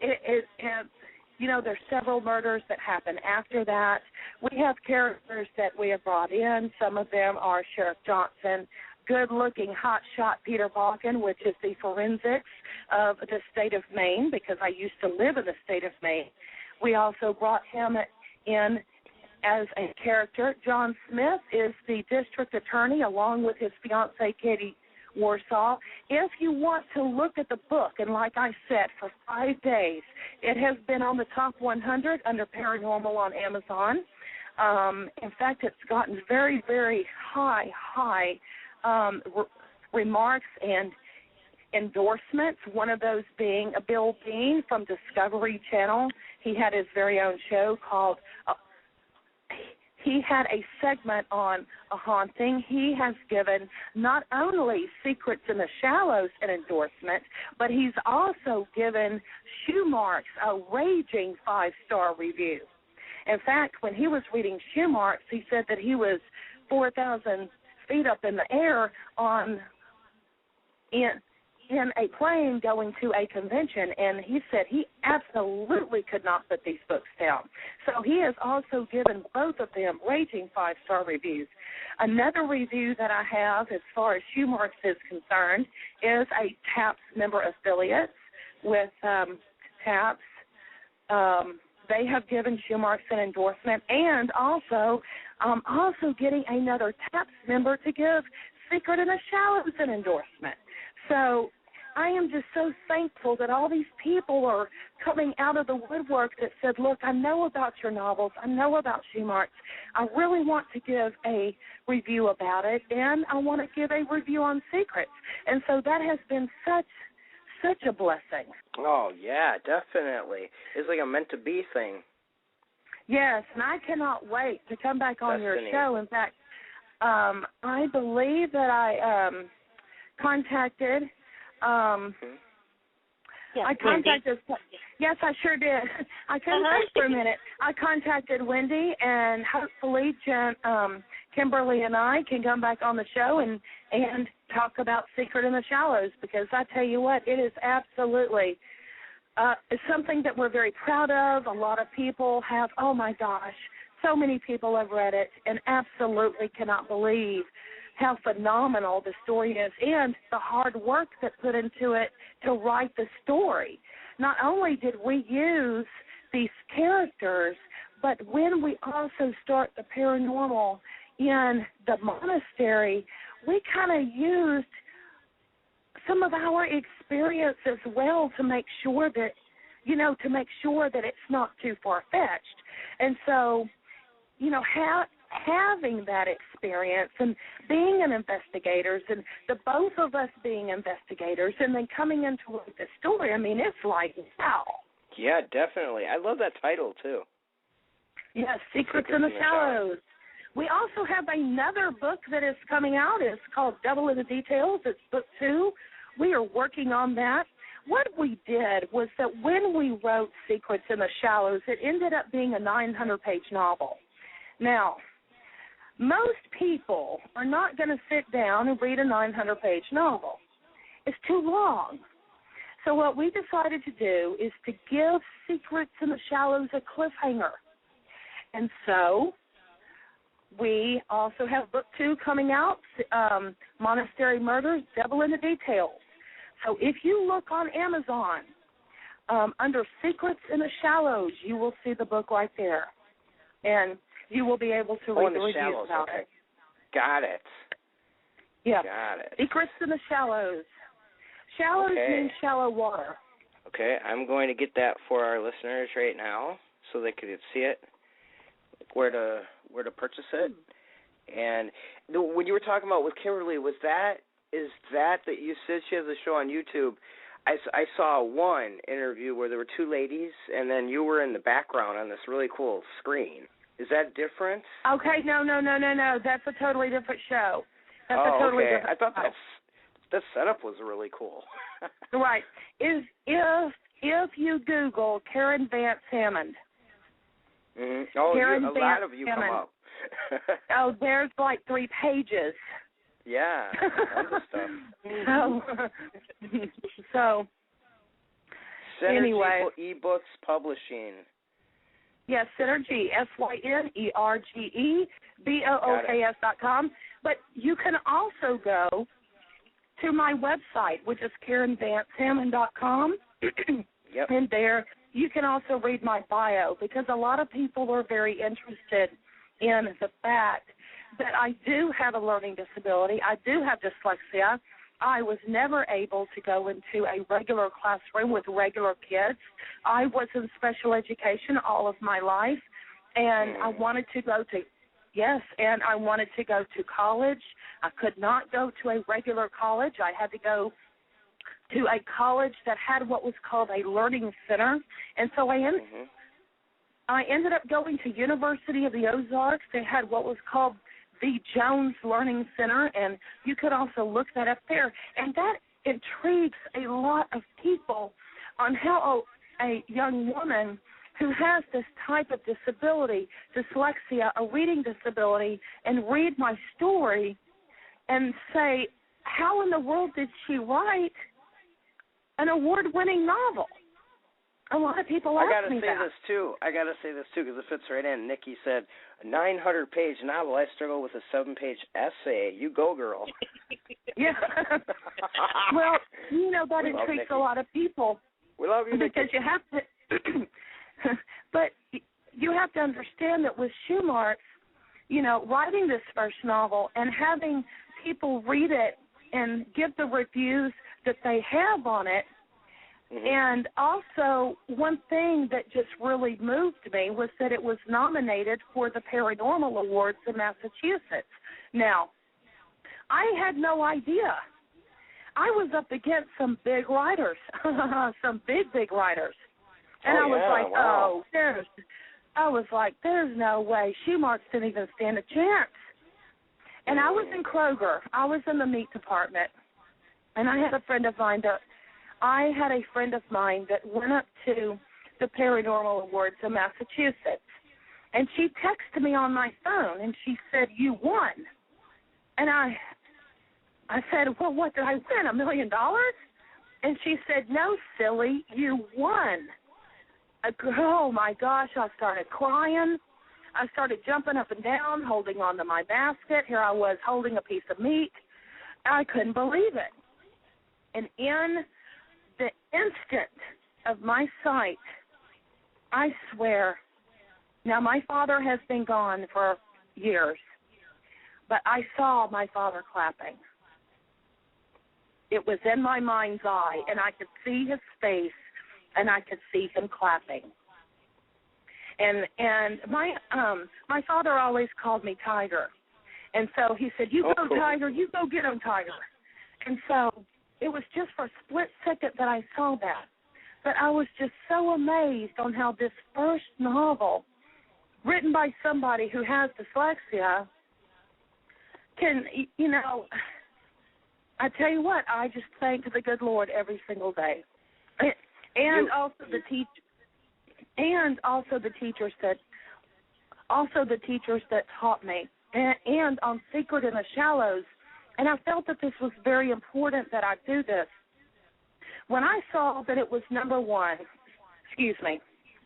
there's several murders that happen after that. We have characters that we have brought in. Some of them are Sheriff Johnson, good-looking hotshot Peter Balkin, which is the forensics of the state of Maine, because I used to live in the state of Maine. We also brought him in as a character. John Smith is the district attorney, along with his fiancée, Katie Warsaw. If you want to look at the book, and like I said, for 5 days, it has been on the top 100 under paranormal on Amazon. In fact, it's gotten very, very high remarks and endorsements, one of those being Bill Dean from Discovery Channel. He had his very own show called he had a segment on a haunting. He has given not only Secrets in the Shallows an endorsement, but he's also given Shoe Marks a raging 5-star review. In fact, when he was reading Shoe Marks, he said that he was 4,000 feet up in the air in a plane going to a convention, and he said he absolutely could not put these books down. So he has also given both of them raging 5-star reviews. Another review that I have as far as Shoe Marks is concerned is a TAPS member affiliate with TAPS. They have given Shoe Marks an endorsement, and also getting another TAPS member to give Secret in the Shallows an endorsement. So I am just so thankful that all these people are coming out of the woodwork that said, look, I know about your novels. I know about Shoe Marks. I really want to give a review about it, and I want to give a review on Secrets. And so that has been such a blessing. Oh, yeah, definitely. It's like a meant-to-be thing. Yes, and I cannot wait to come back on your show. In fact, I believe that I contacted I contacted yes, I sure did. I couldn't think for a minute. I contacted Wendy, and hopefully Kimberly and I can come back on the show and talk about Secret in the Shallows, because I tell you what, it is absolutely it's something that we're very proud of. A lot of people have, oh my gosh, so many people have read it and absolutely cannot believe how phenomenal the story is and the hard work that put into it to write the story. Not only did we use these characters, but when we also start the paranormal in the monastery, we kind of used some of our experience as well to make sure that, it's not too far-fetched. And so, having that experience and being an investigators, and the both of us being investigators, and then coming into the story, I mean, it's like, wow. Yeah, definitely. I love that title, too. Yes, Secrets in the Shallows. We also have another book that is coming out. It's called Devil in the Details. It's book 2. We are working on that. What we did was that when we wrote Secrets in the Shallows, it ended up being a 900-page novel. Now, most people are not going to sit down and read a 900-page novel. It's too long. So what we decided to do is to give Secrets in the Shallows a cliffhanger. And so we also have book 2 coming out, Monastery Murders, Devil in the Details. So if you look on Amazon, under Secrets in the Shallows, you will see the book right there. And you will be able to read the reviews Shallows, about okay. it. Got it. Yeah. Got it. Secrets in the Shallows. Shallows means shallow water. Okay, I'm going to get that for our listeners right now so they could see it, where to purchase it. And when you were talking about with Kimberly, is that you said she has a show on YouTube? I saw one interview where there were two ladies, and then you were in the background on this really cool screen. Is that different? Okay, no. That's a totally different show. That's a totally different I thought show. that setup was really cool. Right. If you Google Karen Vance Hammond. Mm-hmm. Oh, Karen a Vance lot of you Hammond. come up. Oh, there's like 3 pages. Yeah, tons of stuff. So Synergy anyway. eBooks Publishing. Yes, Synergy, SYNERGEBOOKS.com. But you can also go to my website, which is KarenVanceHammond.com. Yep. And there you can also read my bio, because a lot of people are very interested in the fact that I do have a learning disability. I do have dyslexia. I was never able to go into a regular classroom with regular kids. I was in special education all of my life, and I wanted to go to college. I could not go to a regular college. I had to go to a college that had what was called a learning center, and so I ended up going to University of the Ozarks. They had what was called the Jones Learning Center, and you could also look that up there. And that intrigues a lot of people on how a young woman who has this type of disability, dyslexia, a reading disability, and read my story and say, how in the world did she write an award-winning novel? A lot of people ask me that. I got to say this, too, because it fits right in. Nikki said, a 900-page novel. I struggle with a 7-page essay. You go, girl. Yeah. Well, that intrigues a lot of people. We love you, Nikki. Because you have to, but you have to understand that with Schumartz, writing this first novel and having people read it and give the reviews that they have on it. And also, one thing that just really moved me was that it was nominated for the Paranormal Awards in Massachusetts. Now, I had no idea. I was up against some big writers, some big writers. And I was like, there's no way. Schumartz didn't even stand a chance. And I was in Kroger. I was in the meat department. And I had a friend of mine that went up to the Paranormal Awards in Massachusetts. And she texted me on my phone, and she said, you won. And I said, well, what did I win, $1 million? And she said, no, silly, you won. Oh, my gosh, I started crying. I started jumping up and down, holding onto my basket. Here I was holding a piece of meat. I couldn't believe it. And in the instant of my sight, I swear, now my father has been gone for years, but I saw my father clapping. It was in my mind's eye, and I could see his face, and I could see him clapping. And my father always called me Tiger. And so he said, you go, Tiger, you go get him, Tiger. And so it was just for a split second that I saw that. But I was just so amazed on how this first novel, written by somebody who has dyslexia, can, I tell you what, I just thank the good Lord every single day. And also the teachers that taught me, and on Secret in the Shallows. And I felt that this was very important that I do this. When I saw that it was number 1,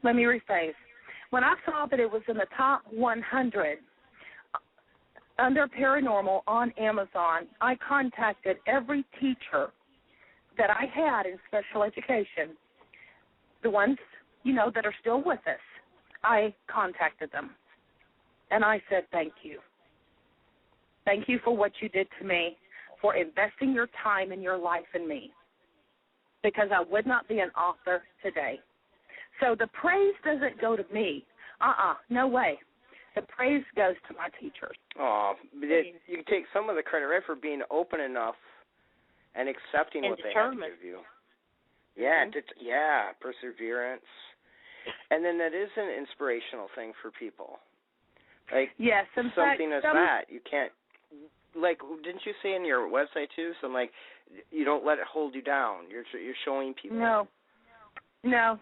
let me rephrase. When I saw that it was in the top 100 under paranormal on Amazon, I contacted every teacher that I had in special education, the ones, that are still with us, I contacted them. And I said, thank you. Thank you for what you did to me, for investing your time and your life in me, because I would not be an author today. So the praise doesn't go to me. No way. The praise goes to my teachers. Oh, you take some of the credit, right, for being open enough and accepting and what determined. They have to give you. Yeah, perseverance. And then that is an inspirational thing for people. Like, yes, in something fact, as that, you can't, like, didn't you say in your website, too, something like, you don't let it hold you down. You're showing people. No.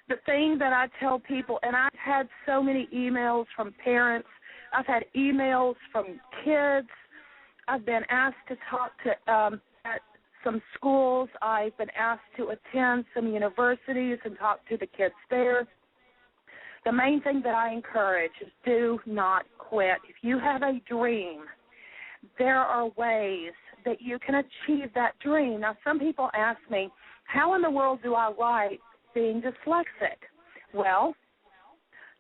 The thing that I tell people, and I've had so many emails from parents, I've had emails from kids, I've been asked to talk to at some schools, I've been asked to attend some universities and talk to the kids there. The main thing that I encourage is do not quit. If you have a dream, there are ways that you can achieve that dream. Now, some people ask me, how in the world do I write being dyslexic? Well,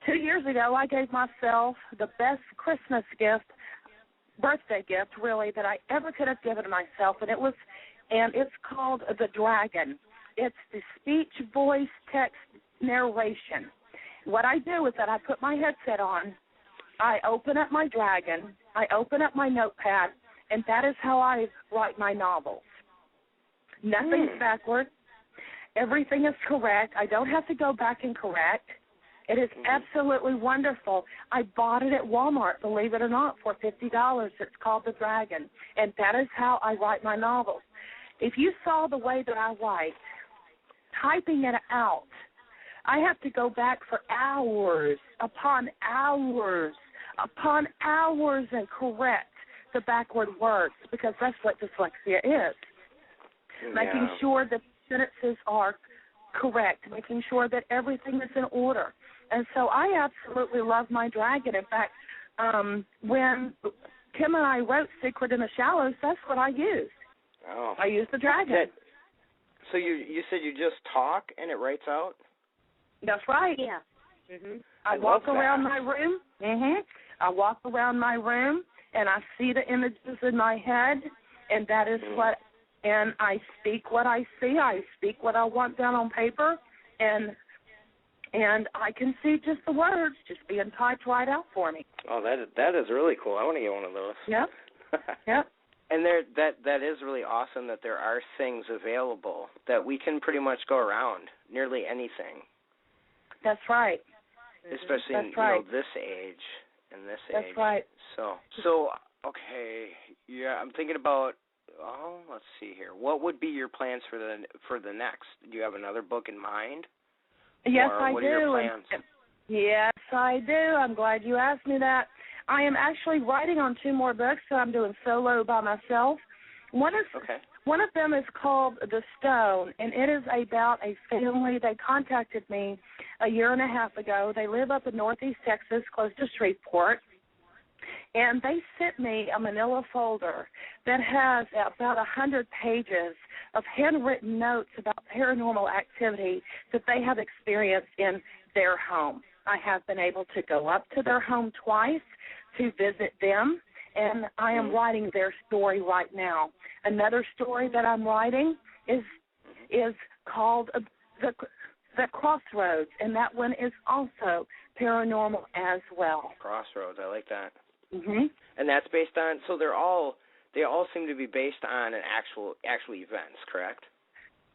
2 years ago, I gave myself the best Christmas gift, birthday gift, really, that I ever could have given myself, and it's called the Dragon. It's the speech, voice, text, narration. What I do is that I put my headset on, I open up my Dragon, I open up my notepad, and that is how I write my novels. Nothing's backward. Everything is correct. I don't have to go back and correct. It is absolutely wonderful. I bought it at Walmart, believe it or not, for $50. It's called the Dragon, and that is how I write my novels. If you saw the way that I write, typing it out, I have to go back for hours upon hours upon hours and correct the backward words, because that's what dyslexia is. Yeah. Making sure that sentences are correct, making sure that everything is in order. And so I absolutely love my Dragon. In fact, when Kim and I wrote Secret in the Shallows, that's what I used. Oh. I used the Dragon. So you said you just talk and it writes out? That's right. Yeah. Mm-hmm. I walk around my room. I walk around my room and I see the images in my head, and that is what. And I speak what I see. I speak what I want down on paper, and I can see just the words just being typed right out for me. Oh, that is really cool. I want to get one of those. Yep. Yep. And that is really awesome that there are things available that we can pretty much go around nearly anything. That's right. Especially in this age and this age. That's right. So okay, yeah, I'm thinking about. Oh, let's see here. What would be your plans for the next? Do you have another book in mind? Yes, I do. What are your plans? Yes, I do. I'm glad you asked me that. I am actually writing on 2 more books, so I'm doing solo by myself. One of them is called The Stone, and it is about a family. They contacted me a year and a half ago. They live up in northeast Texas, close to Shreveport. And they sent me a manila folder that has about 100 pages of handwritten notes about paranormal activity that they have experienced in their home. I have been able to go up to their home twice to visit them, and I am writing their story right now. Another story that I'm writing is called The Crossroads, and that one is also paranormal as well. Crossroads, I like that. Mm-hmm. And that's based on, so they all seem to be based on an actual events, correct?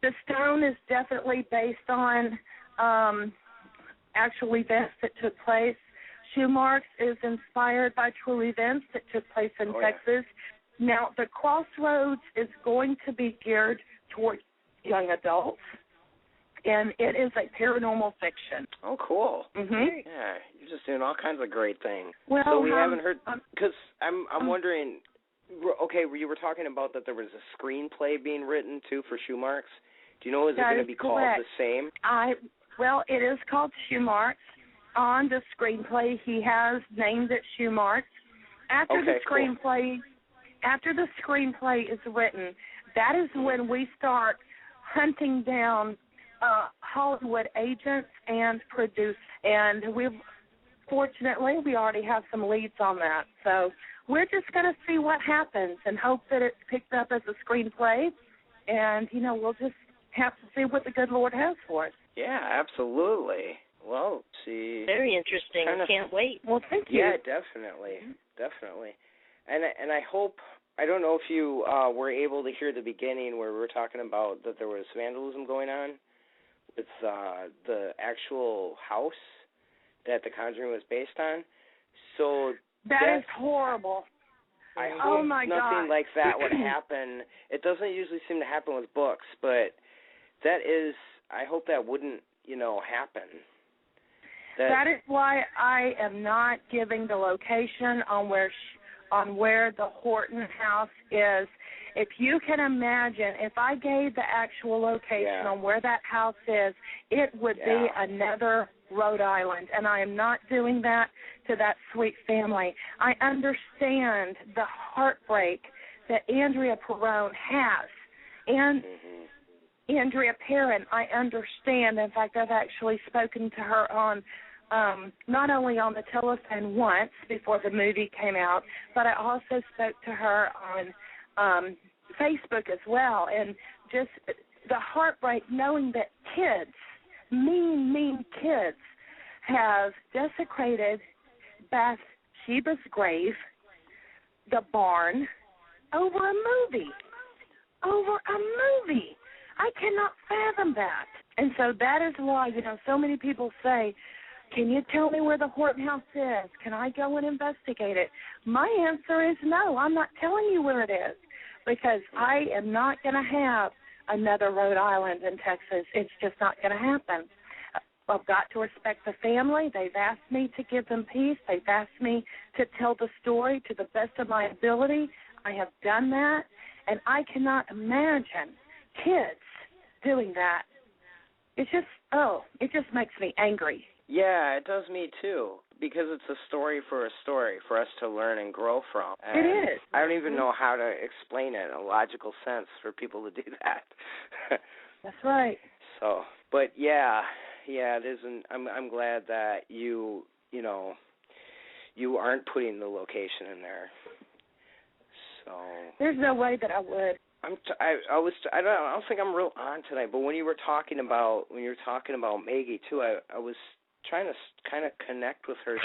The Stone is definitely based on actual events that took place. Shoe Marks is inspired by true events that took place in Texas. Yeah. Now, The Crossroads is going to be geared towards young adults, and it is a paranormal fiction. Oh, cool. Mm-hmm. Yeah, you're just doing all kinds of great things. Well, so we haven't heard, because I'm wondering, okay, you were talking about that there was a screenplay being written, too, for Shoe Marks. Do you know, is it going to be called the same? Well, it is called Shoe Marks. On the screenplay, he has named it Shoe Marks. After the screenplay after the screenplay is written, that is when we start hunting down Hollywood agents and producers. And fortunately, we already have some leads on that. So we're just going to see what happens and hope that it's picked up as a screenplay. And, we'll just have to see what the good Lord has for us. Yeah, absolutely. Well, see. Very interesting. Can't wait. Well, thank you. Yeah, definitely. Definitely. And I hope, I don't know if you were able to hear the beginning where we were talking about that there was vandalism going on with the actual house that The Conjuring was based on. So that is horrible. I hope nothing like that would happen. It doesn't usually seem to happen with books, but I hope that wouldn't, happen. That is why I am not giving the location on where the Horton house is. If you can imagine, if I gave the actual location on where that house is, it would be another Rhode Island, and I am not doing that to that sweet family. I understand the heartbreak that Andrea Perrone has, and Andrea Perrin, I understand. In fact, I've actually spoken to her on not only on the telephone once before the movie came out, but I also spoke to her on Facebook as well, and just the heartbreak knowing that kids, mean kids, have desecrated Bathsheba's grave, the barn, over a movie. I cannot fathom that. And so that is why, so many people say, can you tell me where the Horton house is? Can I go and investigate it? My answer is no, I'm not telling you where it is, because I am not going to have another Rhode Island in Texas. It's just not going to happen. I've got to respect the family. They've asked me to give them peace. They've asked me to tell the story to the best of my ability. I have done that, and I cannot imagine kids doing that. It just makes me angry. Yeah, it does me too, because it's a story for us to learn and grow from. And it is. I don't even know how to explain it in a logical sense for people to do that. That's right. So, but yeah, it isn't. I'm glad that you aren't putting the location in there. So there's no way that I would. I don't think I'm real on tonight, but when you were talking about Maggie too, I was trying to kind of connect with her.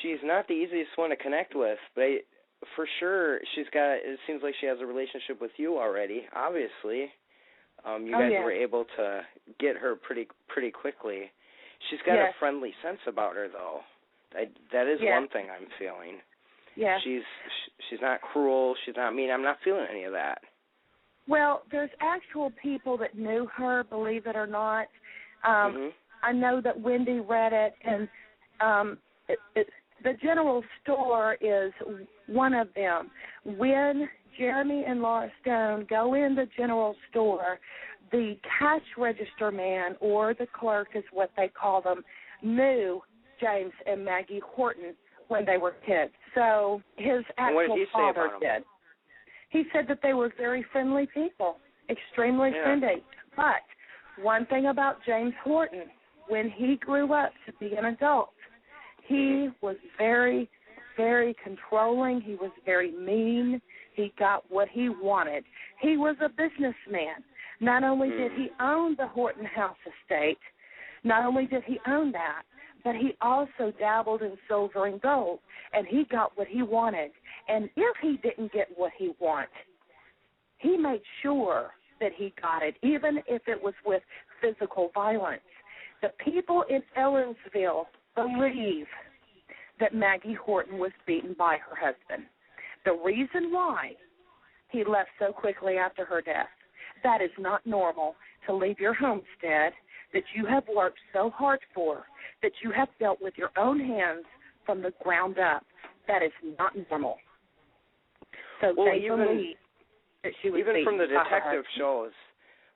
She's not the easiest one to connect with, but for sure it seems like she has a relationship with you already, obviously. You guys were able to get her pretty quickly. She's got a friendly sense about her, though. That is one thing I'm feeling. Yeah. She's not cruel. She's not mean. I'm not feeling any of that. Well, there's actual people that knew her, believe it or not. I know that Wendy read it, and the general store is one of them. When Jeremy and Laura Stone go in the general store, the cash register man, or the clerk is what they call them, knew James and Maggie Horton when they were kids. So his actual father did. He said that they were very friendly people, extremely friendly. But one thing about James Horton, when he grew up to be an adult, he was very, very controlling. He was very mean. He got what he wanted. He was a businessman. Not only did he own the Horton House estate, not only did he own that, but he also dabbled in silver and gold, and he got what he wanted. And if he didn't get what he wanted, he made sure that he got it, even if it was with physical violence. The people in Ellersville believe that Maggie Horton was beaten by her husband. The reason why he left so quickly after her death, that is not normal, to leave your homestead that you have worked so hard for, that you have built with your own hands from the ground up. That is not normal. So they believe that she was even beaten from the by her detective husband. shows.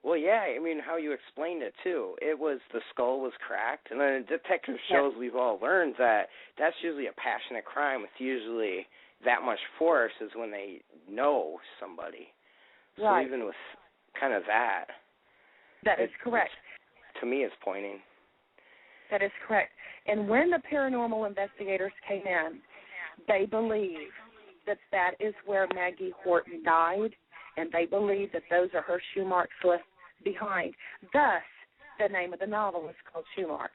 Well, yeah, I mean, how you explained it, too. It was the skull was cracked, and then in detective shows we've all learned that that's usually a passionate crime. It's usually that much force is when they know somebody. Right. So even with kind of that. That is correct. To me, it's pointing. That is correct. And when the paranormal investigators came in, they believe that that is where Maggie Horton died, and they believe that those are her shoe marks left behind. Thus, the name of the novel is called Shoe Marks.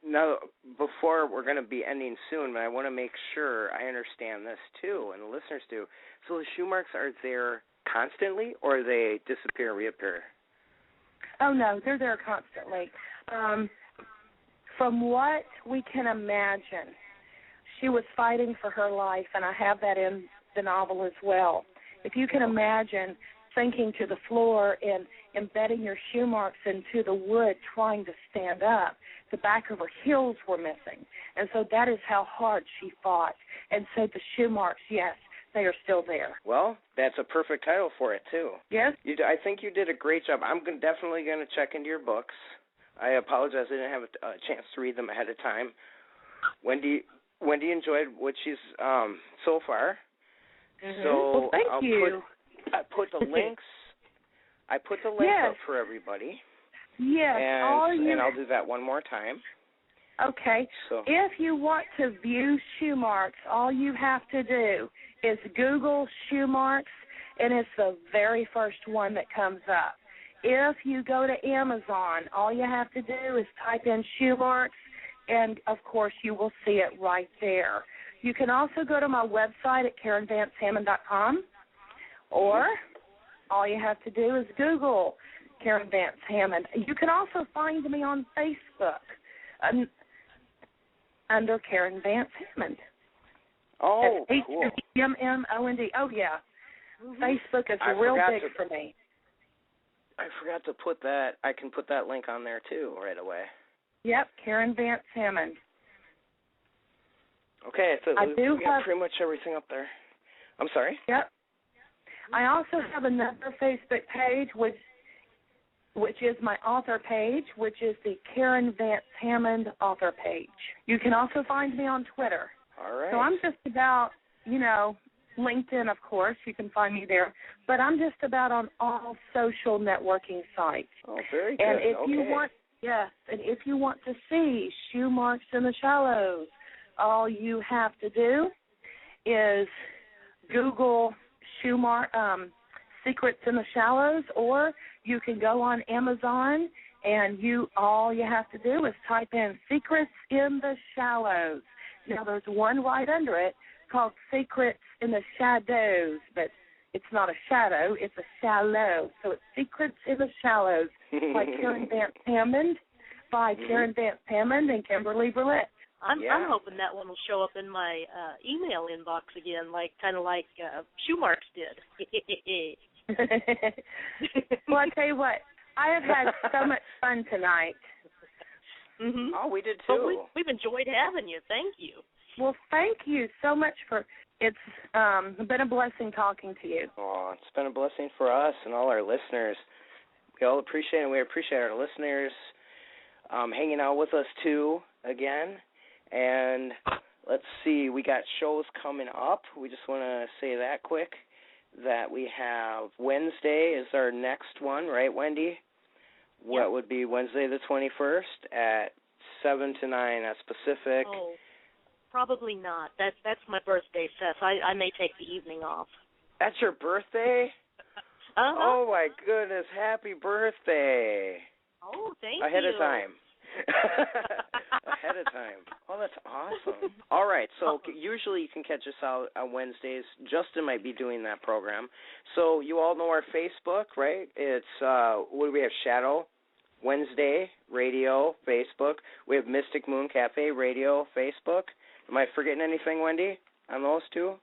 Now, before we're going to be ending soon, but I want to make sure I understand this too, and the listeners do. So the shoe marks are there constantly, or they disappear and reappear? Oh, no, they're there constantly. From what we can imagine, she was fighting for her life, and I have that in the novel as well. If you can imagine sinking to the floor and embedding your shoe marks into the wood trying to stand up, the back of her heels were missing. And so that is how hard she fought. And so the shoe marks, yes, they are still there. Well, that's a perfect title for it, too. Yes? I think you did a great job. I'm definitely going to check into your books. I apologize I didn't have a chance to read them ahead of time. Wendy enjoyed what she's so far. Mm-hmm. So well, thank you. I put the links. I put the links yes. up for everybody. Yes. And I'll do that one more time. Okay. So if you want to view shoe marks, all you have to do is Google shoe marks, and it's the very first one that comes up. If you go to Amazon, all you have to do is type in shoe marks, and, of course, you will see it right there. You can also go to my website at KarenVanceHammond.com, or all you have to do is Google Karen Vance Hammond. You can also find me on Facebook under Karen Vance Hammond. Oh, That's cool. HMMOND. Oh, yeah. Mm-hmm. Facebook is real big for me. I forgot to put that. I can put that link on there, too, right away. Yep, Karen Vance Hammond. Okay, so we got pretty much everything up there. I'm sorry? Yep. I also have another Facebook page, which is my author page, which is the Karen Vance Hammond author page. You can also find me on Twitter. All right. So I'm just about, LinkedIn, of course, you can find me there, but I'm just about on all social networking sites. Oh, very good. And if you want to see shoe marks in the shallows, all you have to do is Google secrets in the shallows, or you can go on Amazon, and all you have to do is type in secrets in the shallows. Now, there's one right under it called Secrets in the Shadows, but it's not a shadow, it's a shallow. So it's Secrets in the Shallows by Karen Vance Hammond, Karen Vance Hammond and Kimberly Burlett. I'm hoping that one will show up in my email inbox again, kind of like Shoe Marks did. Well, I tell you what, I have had so much fun tonight. Mm-hmm. Oh, we did too. Well, we've enjoyed having you. Thank you. Well, thank you so much it's been a blessing talking to you. Oh, it's been a blessing for us and all our listeners. We all appreciate it. We appreciate our listeners hanging out with us, too, again. And let's see, we got shows coming up. We just want to say that quick, that we have Wednesday is our next one, right, Wendy? Yep. What would be Wednesday the 21st at 7 to 9 at Pacific. Oh, probably not. That's my birthday, Seth. I may take the evening off. That's your birthday? Uh-huh. Oh, my goodness. Happy birthday. Oh, thank Ahead you. of time. Ahead of time. Oh, that's awesome. All right, so usually you can catch us out on Wednesdays. Justin might be doing that program. So you all know our Facebook, right? It's, what do we have, Shadow Wednesday Radio, Facebook. We have Mystic Moon Cafe Radio, Facebook. Am I forgetting anything, Wendy, on those two?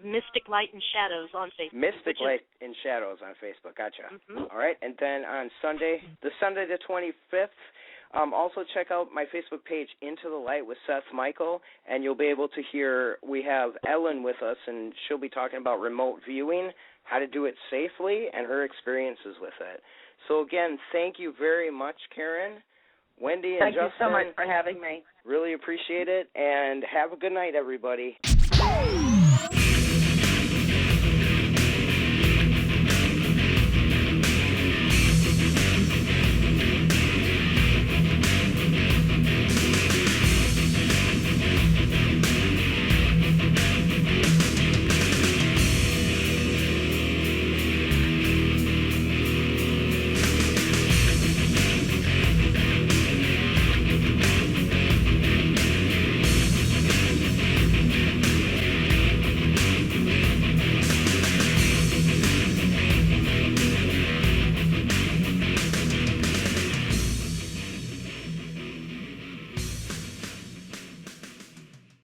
Mystic Light and Shadows on Facebook. Mystic Light and Shadows on Facebook. Gotcha. Mm-hmm. All right. And then on Sunday the 25th, also check out my Facebook page, Into the Light with Seth Michael, and you'll be able to hear, we have Ellen with us, and she'll be talking about remote viewing, how to do it safely, and her experiences with it. So, again, thank you very much, Karen, Wendy, and Justin. Thank you so much for having me. Really appreciate it, and have a good night, everybody.